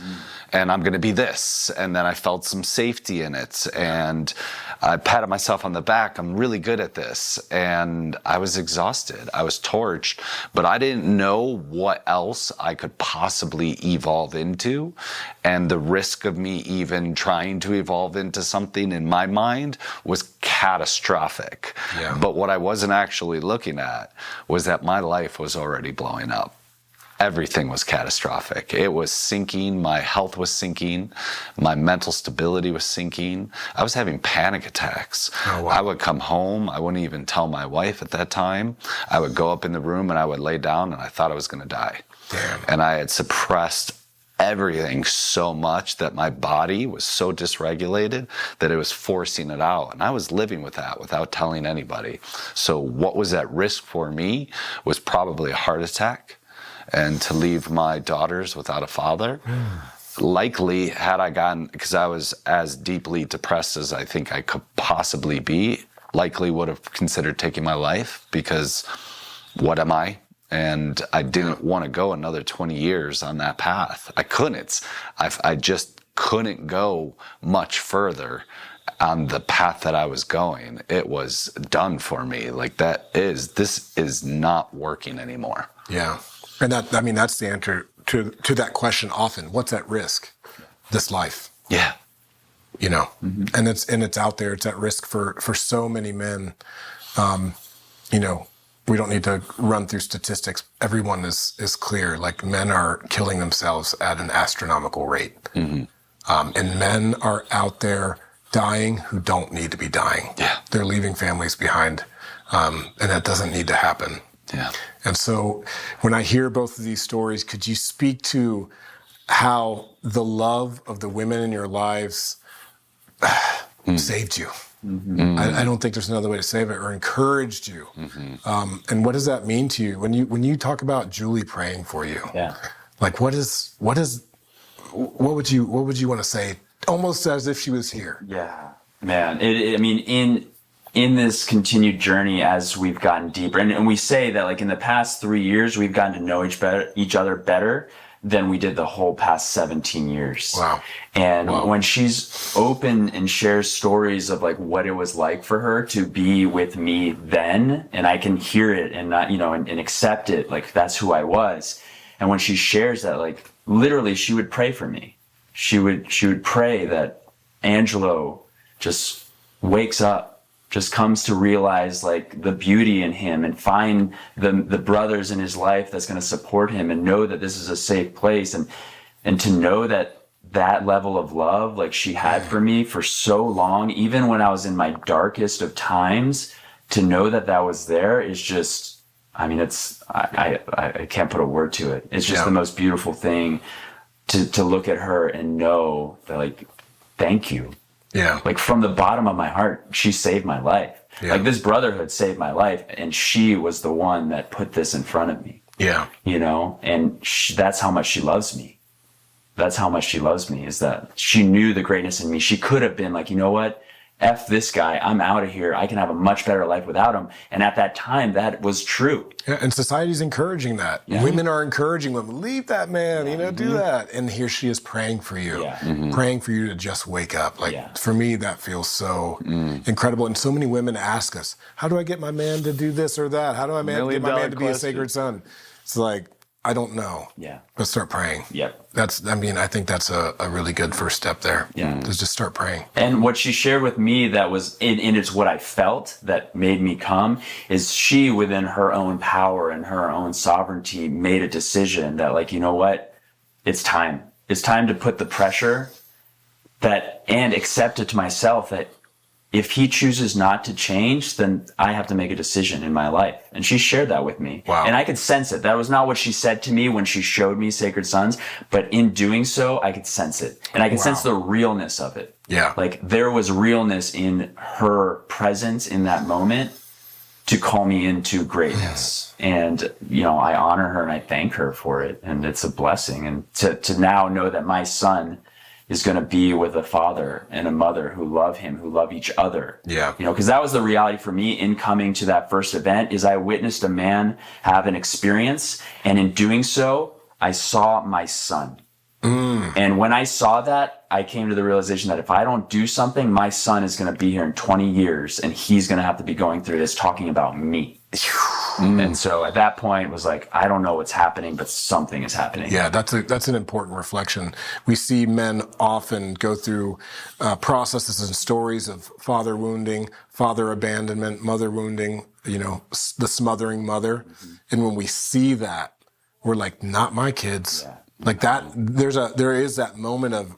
And I'm going to be this. And then I felt some safety in it. And I patted myself on the back. I'm really good at this. And I was exhausted. I was torched, but I didn't know what else I could possibly evolve into. And the risk of me even trying to evolve into something in my mind was catastrophic. Yeah. But what I wasn't actually looking at was that my life was already blowing up. Everything was catastrophic. It was sinking. My health was sinking. My mental stability was sinking. I was having panic attacks. Oh, wow. I would come home. I wouldn't even tell my wife at that time. I would go up in the room and I would lay down and I thought I was going to die. Damn. And I had suppressed everything so much that my body was so dysregulated that it was forcing it out. And I was living with that without telling anybody. So what was at risk for me was probably a heart attack and to leave my daughters without a father. Likely, had I gotten, because I was as deeply depressed as I think I could possibly be, likely would have considered taking my life, because what am I? And I didn't want to go another 20 years on that path. I couldn't. I just couldn't go much further on the path that I was going. It was done for me. Like this is not working anymore. Yeah. And that's the answer to that question often. What's at risk? This life. Yeah. You know, and it's out there. It's at risk for so many men. You know, we don't need to run through statistics. Everyone is clear. Like, men are killing themselves at an astronomical rate. And men are out there dying who don't need to be dying. Yeah. They're leaving families behind. And that doesn't need to happen. Yeah. And so when I hear both of these stories, could you speak to how the love of the women in your lives saved you? I don't think there's another way to say it, or encouraged you. And what does that mean to you when you talk about Julie praying for you? Yeah. Like, what would you want to say, almost as if she was here? Yeah, man. I mean, in this continued journey, as we've gotten deeper, and we say that, like, in the past 3 years, we've gotten to know each other better than we did the whole past 17 years. Wow. And when she's open and shares stories of, like, what it was like for her to be with me then, and I can hear it and not, and accept it, like, that's who I was. And when she shares that, like, literally she would pray for me. She would pray that Angelo just wakes up, just comes to realize, like, the beauty in him, and find the brothers in his life that's going to support him, and know that this is a safe place, and to know that level of love, like, she had for me for so long, even when I was in my darkest of times, to know that was there is just, I mean, it's, I can't put a word to it. It's just the most beautiful thing to look at her and know that, like, thank you. Yeah. Like, from the bottom of my heart, she saved my life. Yeah. Like, this brotherhood saved my life, and she was the one that put this in front of me. Yeah. And that's how much she loves me. That's how much she loves me, is that she knew the greatness in me. She could have been like, you know what? F this guy. I'm out of here. I can have a much better life without him. And at that time, that was true. Yeah, and society's encouraging that. Yeah. Women are encouraging women, leave that man, do that. And here she is praying for you, praying for you to just wake up. Like, for me, that feels so incredible. And so many women ask us, how do I get my man to do this or that? How do I get my man to be a sacred son? It's like, I don't know. Yeah. But start praying. Yep. I think that's a really good first step there. Yeah. Just start praying. And what she shared with me that was, and it's what I felt that made me come, is she, within her own power and her own sovereignty, made a decision that, like, you know what? It's time. It's time to put the pressure and accept it to myself that if he chooses not to change, then I have to make a decision in my life. And she shared that with me. Wow. And I could sense it. That was not what she said to me when she showed me Sacred Sons, but in doing so, I could sense it. And I could sense the realness of it. Yeah. Like, there was realness in her presence in that moment to call me into greatness. And, I honor her and I thank her for it. And it's a blessing. And to now know that my son is going to be with a father and a mother who love him, who love each other. Yeah. Because that was the reality for me in coming to that first event, is I witnessed a man have an experience. And in doing so, I saw my son. And when I saw that, I came to the realization that if I don't do something, my son is going to be here in 20 years and he's going to have to be going through this talking about me. And so at that point it was like, I don't know what's happening, but something is happening. Yeah, that's an important reflection. We see men often go through processes and stories of father wounding, father abandonment, mother wounding, the smothering mother. And when we see that, we're like, not my kids. Yeah. Like that, there is that moment of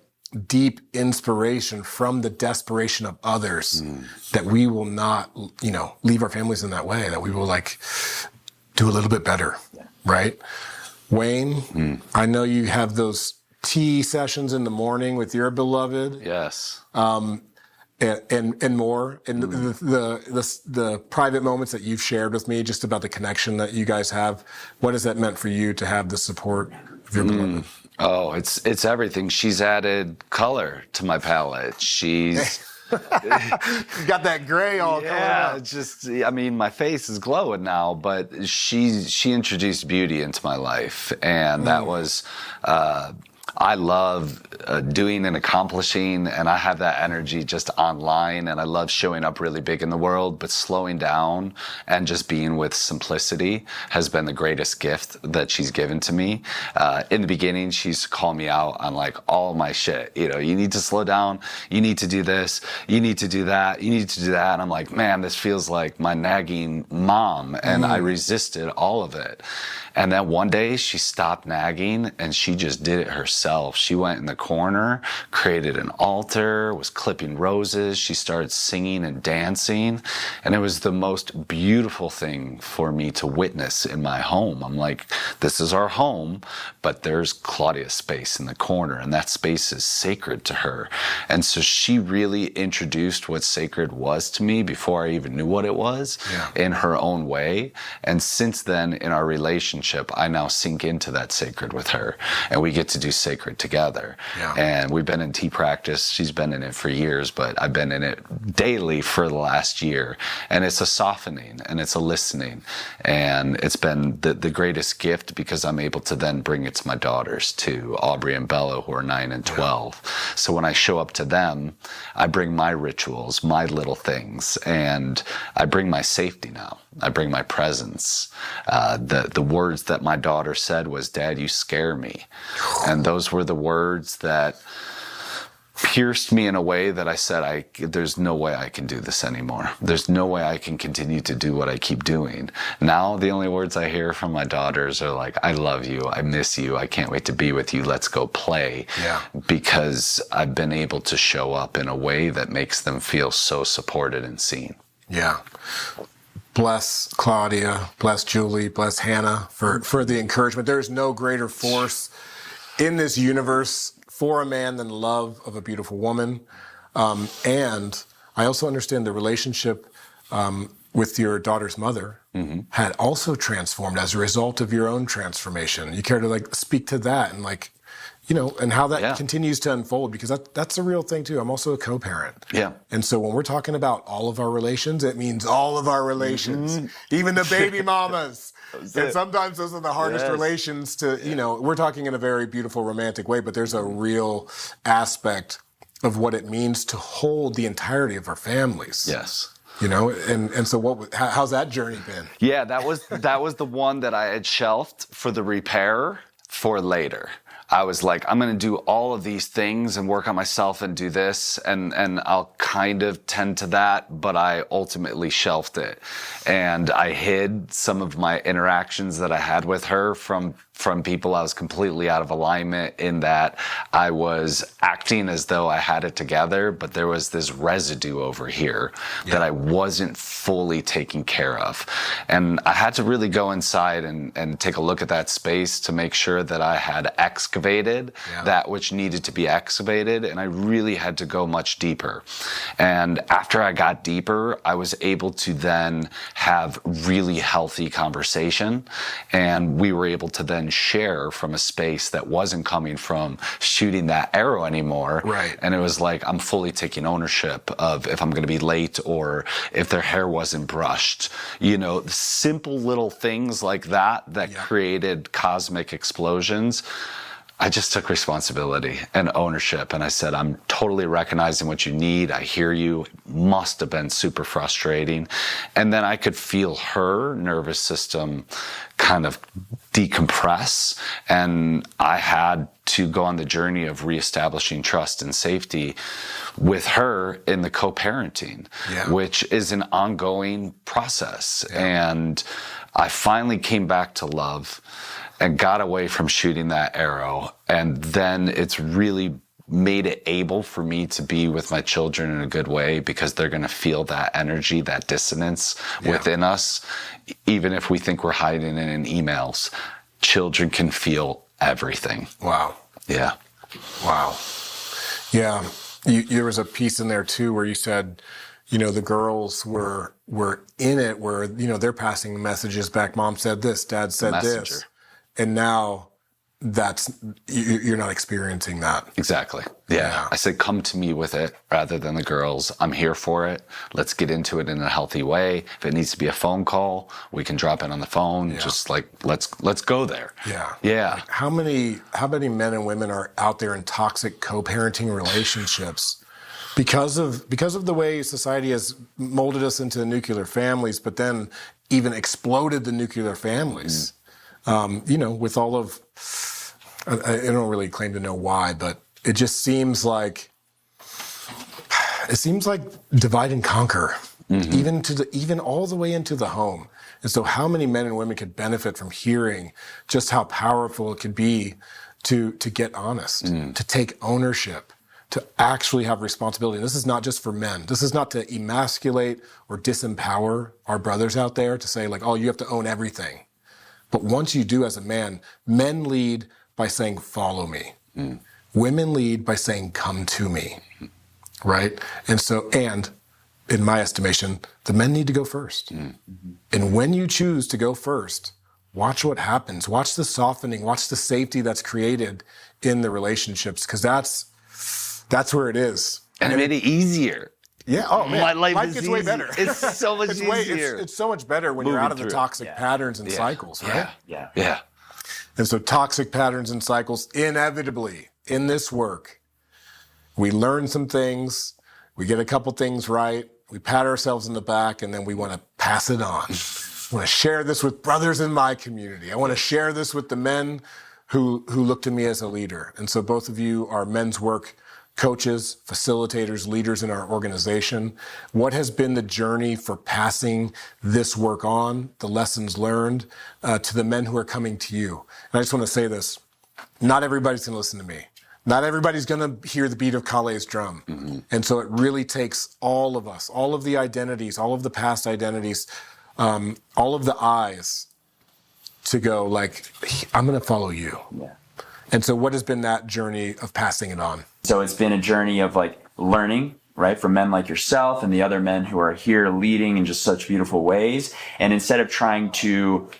deep inspiration from the desperation of others that we will not, leave our families in that way, that we will do a little bit better. Yeah. Right? Wayne, I know you have those tea sessions in the morning with your beloved. Yes. And more, and the private moments that you've shared with me, just about the connection that you guys have. What has that meant for you to have the support of your beloved? Oh, it's everything. She's added color to my palette. She's you got that gray all coming up. Just, my face is glowing now, but she introduced beauty into my life, and that was. I love doing and accomplishing, and I have that energy just online, and I love showing up really big in the world, but slowing down and just being with simplicity has been the greatest gift that she's given to me. In the beginning, she used to call me out on all my shit. You need to slow down, you need to do this, you need to do that, you need to do that. And I'm like, man, this feels like my nagging mom, and I resisted all of it. And then one day she stopped nagging and she just did it herself. She went in the corner, created an altar, was clipping roses. She started singing and dancing. And it was the most beautiful thing for me to witness in my home. I'm like, this is our home, but there's Claudia's space in the corner, and that space is sacred to her. And so she really introduced what sacred was to me before I even knew what it was in her own way. And since then, in our relationship, I now sink into that sacred with her, and we get to do sacred together. Yeah. And we've been in tea practice. She's been in it for years, but I've been in it daily for the last year. And it's a softening and it's a listening. And it's been the greatest gift, because I'm able to then bring it to my daughters, to Aubrey and Bella, who are 9 and 12. Yeah. So when I show up to them, I bring my rituals, my little things, and I bring my safety now. I bring my presence. The words that my daughter said was, "Dad, you scare me." And those were the words that pierced me in a way that I said, there's no way I can do this anymore. There's no way I can continue to do what I keep doing. Now, the only words I hear from my daughters are like, "I love you. I miss you. I can't wait to be with you. Let's go play." Yeah. Because I've been able to show up in a way that makes them feel so supported and seen. Yeah. Bless Claudia, bless Julie, bless Hannah for the encouragement. There is no greater force in this universe for a man than love of a beautiful woman. And I also understand the relationship with your daughter's mother had also transformed as a result of your own transformation. You care to speak to that and and how that continues to unfold, because that's a real thing too. I'm also a co-parent. Yeah. And so when we're talking about all of our relations, it means all of our relations, even the baby mamas. And sometimes those are the hardest relations to, we're talking in a very beautiful romantic way, but there's a real aspect of what it means to hold the entirety of our families. Yes. And so how's that journey been? Yeah, that was the one that I had shelved for the repair for later. I was like, I'm going to do all of these things and work on myself and do this, and I'll kind of tend to that, but I ultimately shelved it. And I hid some of my interactions that I had with her from people. I was completely out of alignment in that I was acting as though I had it together, but there was this residue over here that I wasn't fully taking care of. And I had to really go inside and take a look at that space to make sure that I had excavated excavated that which needed to be excavated, and I really had to go much deeper. And after I got deeper, I was able to then have really healthy conversation, and we were able to then share from a space that wasn't coming from shooting that arrow anymore. Right. And it was like, I'm fully taking ownership of if I'm going to be late or if their hair wasn't brushed. You know, simple little things like that created cosmic explosions. I just took responsibility and ownership, and I said, I'm totally recognizing what you need. I hear you. It must have been super frustrating. And then I could feel her nervous system kind of decompress, and I had to go on the journey of reestablishing trust and safety with her in the co-parenting, which is an ongoing process. And I finally came back to love and got away from shooting that arrow. And then it's really made it able for me to be with my children in a good way, because they're going to feel that energy, that dissonance within us. Even if we think we're hiding it in emails, children can feel everything. Wow. Yeah. Wow. Yeah. There was a piece in there too where you said, you know, the girls were in it where, you know, they're passing messages back. Mom said this, dad said this. And now you're not experiencing that. Exactly. Yeah. I said, come to me with it rather than the girls. I'm here for it. Let's get into it in a healthy way. If it needs to be a phone call, we can drop it on the phone. Just like, let's go there. Yeah. Yeah. Like how many men and women are out there in toxic co-parenting relationships because of the way society has molded us into nuclear families, but then even exploded the nuclear families. You know, with all of, I don't really claim to know why, but it just seems like divide and conquer, even all the way into the home. And so how many men and women could benefit from hearing just how powerful it could be to get honest, to take ownership, to actually have responsibility. And this is not just for men. This is not to emasculate or disempower our brothers out there to say like, oh, you have to own everything. But once you do as a man, men lead by saying, follow me. Women lead by saying, come to me. Right? And in my estimation, the men need to go first. And when you choose to go first, watch what happens. Watch the softening. Watch the safety that's created in the relationships, because that's where it is. And it made it easier. Yeah. Oh man, my life gets is way better. It's so much easier. It's so much better when you're out of the toxic patterns and cycles, right? Yeah. And so toxic patterns and cycles, inevitably in this work, we learn some things, we get a couple things right, we pat ourselves in the back, and then we want to pass it on. I want to share this with brothers in my community. I want to share this with the men who look to me as a leader. And so both of you are men's work coaches, facilitators, leaders in our organization. What has been the journey for passing this work on, the lessons learned, to the men who are coming to you? And I just want to say this. Not everybody's going to listen to me. Not everybody's going to hear the beat of Kale's drum. And so it really takes all of us, all of the identities, all of the past identities, all of the eyes to go like, I'm going to follow you. And so what has been that journey of passing it on? So it's been a journey of like learning, right, from men like yourself and the other men who are here leading in just such beautiful ways. And instead of trying to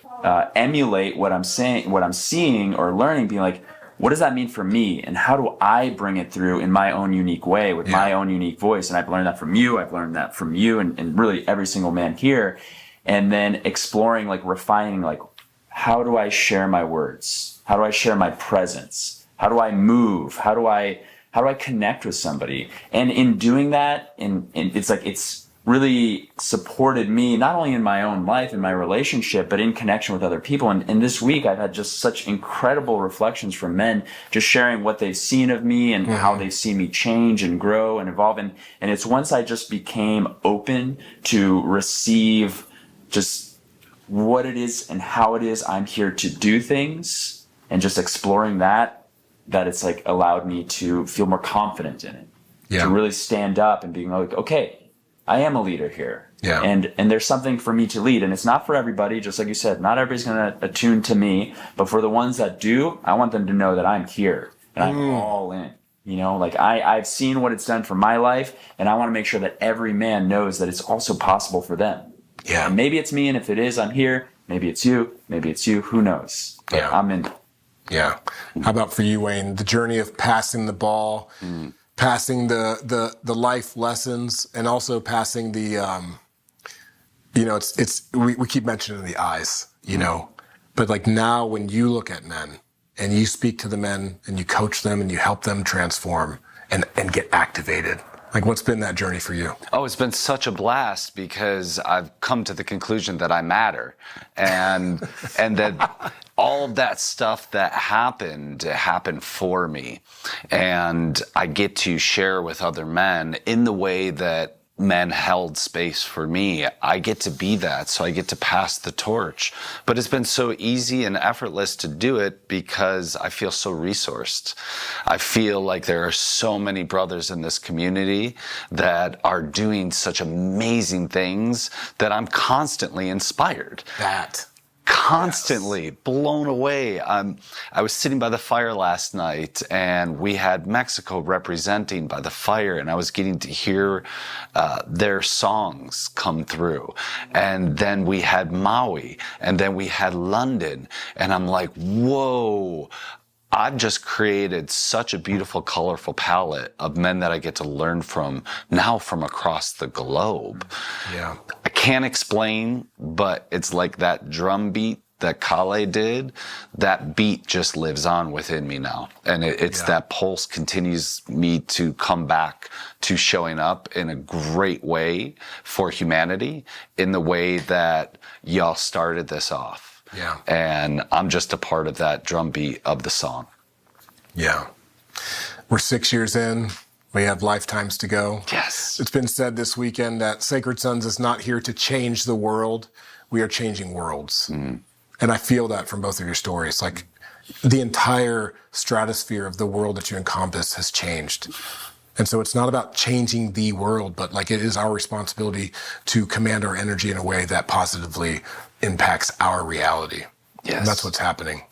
emulate what I'm saying, what I'm seeing or learning, being like, what does that mean for me? And how do I bring it through in my own unique way with my own unique voice? And I've learned that from you. I've learned that from you and really every single man here. And then exploring, like refining, like, how do I share my words? How do I share my presence? How do I move? How do I connect with somebody? And in doing that, and it's like, it's really supported me, not only in my own life, in my relationship, but in connection with other people. And this week, I've had just such incredible reflections from men, just sharing what they've seen of me and how they've seen me change and grow and evolve. And it's once I just became open to receive just what it is and how it is I'm here to do things, and just exploring that it's like allowed me to feel more confident in it, to really stand up and being like, okay, I am a leader here. Yeah. And there's something for me to lead. And it's not for everybody, just like you said, not everybody's going to attune to me, but for the ones that do, I want them to know that I'm here and I'm all in. You know, like I've seen what it's done for my life, and I want to make sure that every man knows that it's also possible for them. Yeah. And maybe it's me, and if it is, I'm here. Maybe it's you. Maybe it's you. Who knows? But Yeah. I'm in. Yeah. How about for you, Wayne? The journey of passing the ball, passing the life lessons, and also passing the, we keep mentioning the eyes, you know, but like now when you look at men and you speak to the men and you coach them and you help them transform and get activated, like what's been that journey for you? Oh, it's been such a blast because I've come to the conclusion that I matter, and that all of that stuff that happened for me, and I get to share with other men in the way that men held space for me. I get to be that, so I get to pass the torch. But it's been so easy and effortless to do it because I feel so resourced. I feel like there are so many brothers in this community that are doing such amazing things that I'm constantly inspired. Constantly blown away. I was sitting by the fire last night, and we had Mexico representing by the fire, and I was getting to hear their songs come through. And then we had Maui, and then we had London, and I'm like, whoa. I've just created such a beautiful, colorful palette of men that I get to learn from now from across the globe. Yeah. I can't explain, but it's like that drum beat that Kale did. That beat just lives on within me now. And it's that pulse continues me to come back to showing up in a great way for humanity in the way that y'all started this off. Yeah. And I'm just a part of that drumbeat of the song. Yeah. We're 6 years in. We have lifetimes to go. Yes. It's been said this weekend that Sacred Sons is not here to change the world. We are changing worlds. And I feel that from both of your stories. Like the entire stratosphere of the world that you encompass has changed. And so it's not about changing the world, but like it is our responsibility to command our energy in a way that positively impacts our reality. Yes. And that's what's happening.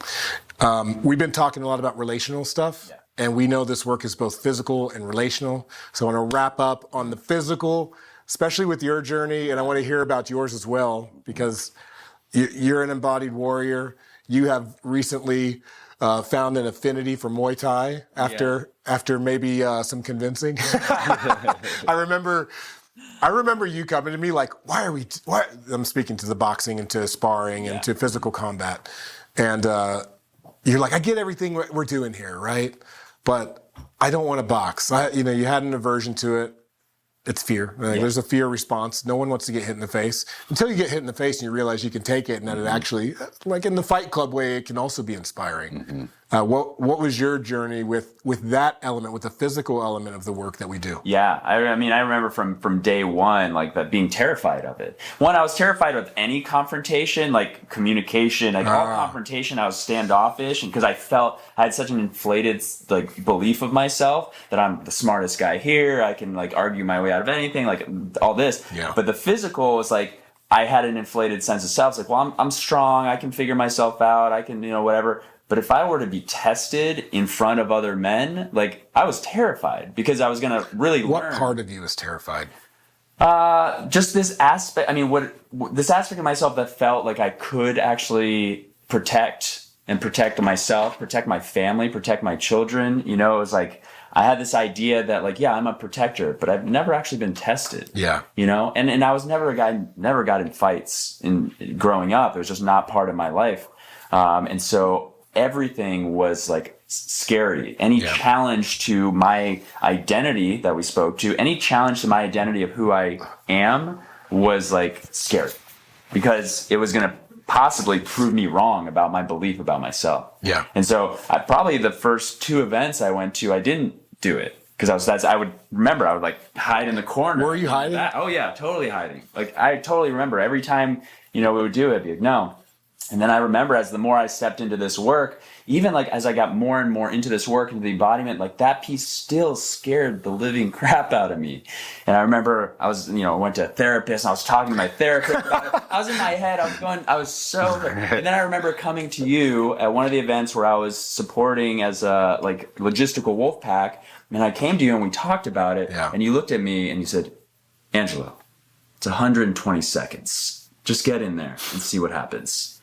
We've been talking a lot about relational stuff, and we know this work is both physical and relational. So I want to wrap up on the physical, especially with your journey, and I want to hear about yours as well, because you're an embodied warrior. You have recently found an affinity for Muay Thai after maybe some convincing. I remember you coming to me like, why? I'm speaking to the boxing and to sparring and to physical combat. And you're like, I get everything we're doing here, right? But I don't want to box. You had an aversion to it. It's fear. There's a fear response. No one wants to get hit in the face. Until you get hit in the face and you realize you can take it, and that it actually, like in the Fight Club way, it can also be inspiring. What was your journey with that element, with the physical element of the work that we do? Yeah, I remember from day one, like that, being terrified of it. One, I was terrified of any confrontation, like communication, like all confrontation. I was standoffish, and because I had such an inflated like belief of myself that I'm the smartest guy here. I can like argue my way out of anything, like all this. Yeah. But the physical was like I had an inflated sense of self. It's like, well, I'm strong. I can figure myself out. I can, whatever. But if I were to be tested in front of other men, like I was terrified because I was going to really learn. What part of you is terrified? Just this aspect. I mean, this aspect of myself that felt like I could actually protect myself, protect my family, protect my children. It was like I had this idea that like, yeah, I'm a protector, but I've never actually been tested. Yeah. And I was never a guy, never got in fights in growing up. It was just not part of my life. And so everything was like scary. Any challenge to my identity that we spoke to, any challenge to my identity of who I am was like scary because it was going to possibly prove me wrong about my belief about myself. Yeah. And so probably the first two events I went to, I didn't do it because I would like hide in the corner. Were you hiding? Oh yeah, totally hiding. Like I totally remember every time, we would do it, I'd be like, no, And then I remember as the more I stepped into this work, even like as I got more and more into this work, into the embodiment, like that piece still scared the living crap out of me. And I remember I was, went to a therapist and I was talking to my therapist about it. I was in my head, and then I remember coming to you at one of the events where I was supporting as a like logistical wolf pack. And I came to you and we talked about it. Yeah. And you looked at me and you said, Angelo, it's 120 seconds. Just get in there and see what happens.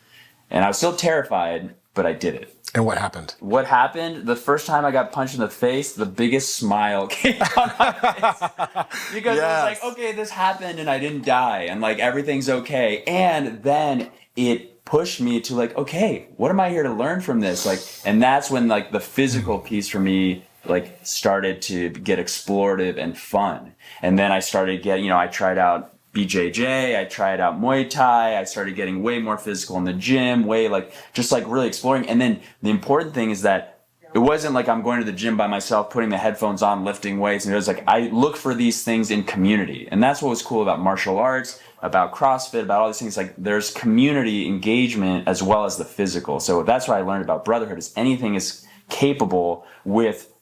And I was still terrified, but I did it. And what happened? What happened? The first time I got punched in the face, the biggest smile came on my face. Because I was like, okay, this happened and I didn't die. And like, everything's okay. And then it pushed me to like, okay, what am I here to learn from this? Like, and that's when like the physical piece for me like started to get explorative and fun. And then I started getting, I tried out BJJ, I tried out Muay Thai, I started getting way more physical in the gym, just really exploring. And then the important thing is that it wasn't like I'm going to the gym by myself, putting the headphones on, lifting weights. And it was like, I look for these things in community. And that's what was cool about martial arts, about CrossFit, about all these things. Like there's community engagement as well as the physical. So that's what I learned about brotherhood, is anything is capable with,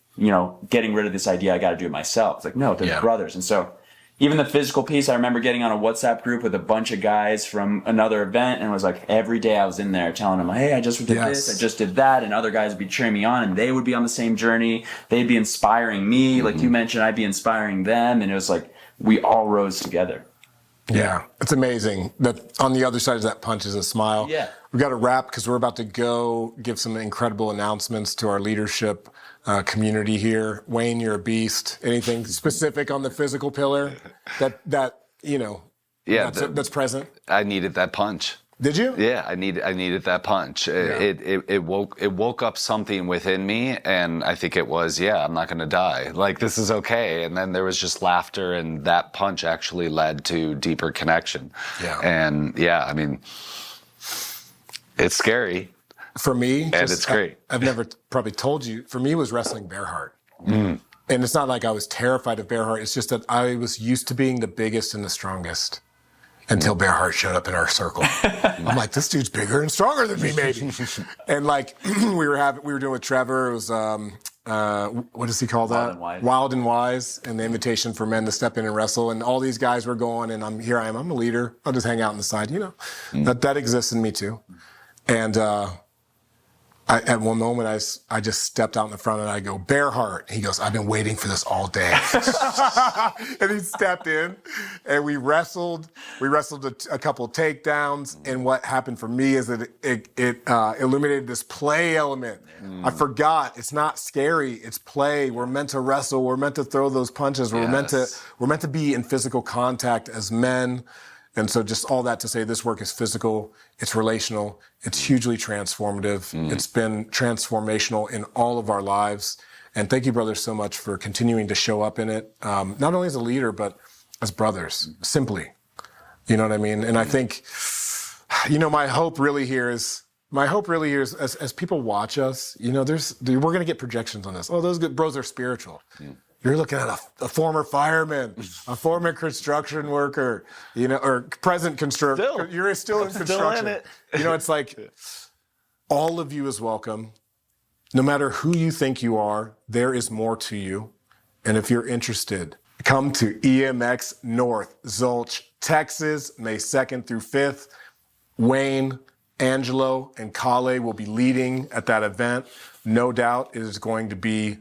getting rid of this idea, I got to do it myself. It's like, no, they're brothers. And so even the physical piece, I remember getting on a WhatsApp group with a bunch of guys from another event, and it was like every day I was in there telling them, hey, I just did this, I just did that, and other guys would be cheering me on, and they would be on the same journey. They'd be inspiring me. Like you mentioned, I'd be inspiring them, and it was like we all rose together. Yeah, it's amazing that on the other side of that punch is a smile. Yeah. We've got to wrap because we're about to go give some incredible announcements to our leadership community here. Wayne, you're a beast. Anything specific on the physical pillar that's present? I needed that punch. Did you? Yeah, I needed that punch. It woke up something within me, and I think it was, I'm not going to die. Like, this is okay. And then there was just laughter, and that punch actually led to deeper connection. Yeah. And I mean, it's scary. For me, and it's great. I've never probably told you. For me, it was wrestling bear heart. And it's not like I was terrified of bear heart. It's just that I was used to being the biggest and the strongest. Until Bearheart showed up in our circle. I'm like, this dude's bigger and stronger than me, maybe. And like we were doing with Trevor, it was what does he call that? Wild and Wise, and the invitation for men to step in and wrestle. And all these guys were going, and I'm a leader. I'll just hang out on the side, That exists in me too. And at one moment, I just stepped out in the front and I go, Bearheart. He goes, I've been waiting for this all day. And he stepped in and we wrestled. We wrestled a couple takedowns. And what happened for me is that it illuminated this play element. I forgot. It's not scary. It's play. We're meant to wrestle. We're meant to throw those punches. We're meant to be in physical contact as men. And so just all that to say this work is physical, it's relational, it's hugely transformative. It's been transformational in all of our lives. And thank you, brothers, so much for continuing to show up in it, not only as a leader, but as brothers, simply. You know what I mean? And I think, my hope really here is as people watch us, we're going to get projections on this. Oh, those good bros are spiritual. You're looking at a former fireman, a former construction worker, or present construction. You're still in construction. Still in it. It's like all of you is welcome. No matter who you think you are, there is more to you. And if you're interested, come to EMX North, Zulch, Texas, May 2nd through 5th. Wayne, Angelo, and Kale will be leading at that event. No doubt it is going to be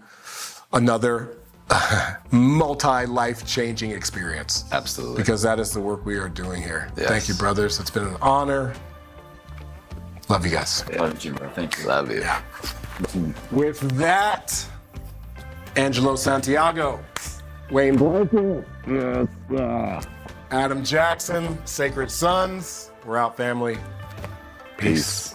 another multi-life-changing experience. Absolutely. Because that is the work we are doing here. Yes. Thank you, brothers. It's been an honor. Love you guys. Love you, bro. Thank you. Love you. Yeah. With that, Angelo Santiago, Wayne Barkus, Adam Jackson, Sacred Sons. We're out, family. Peace.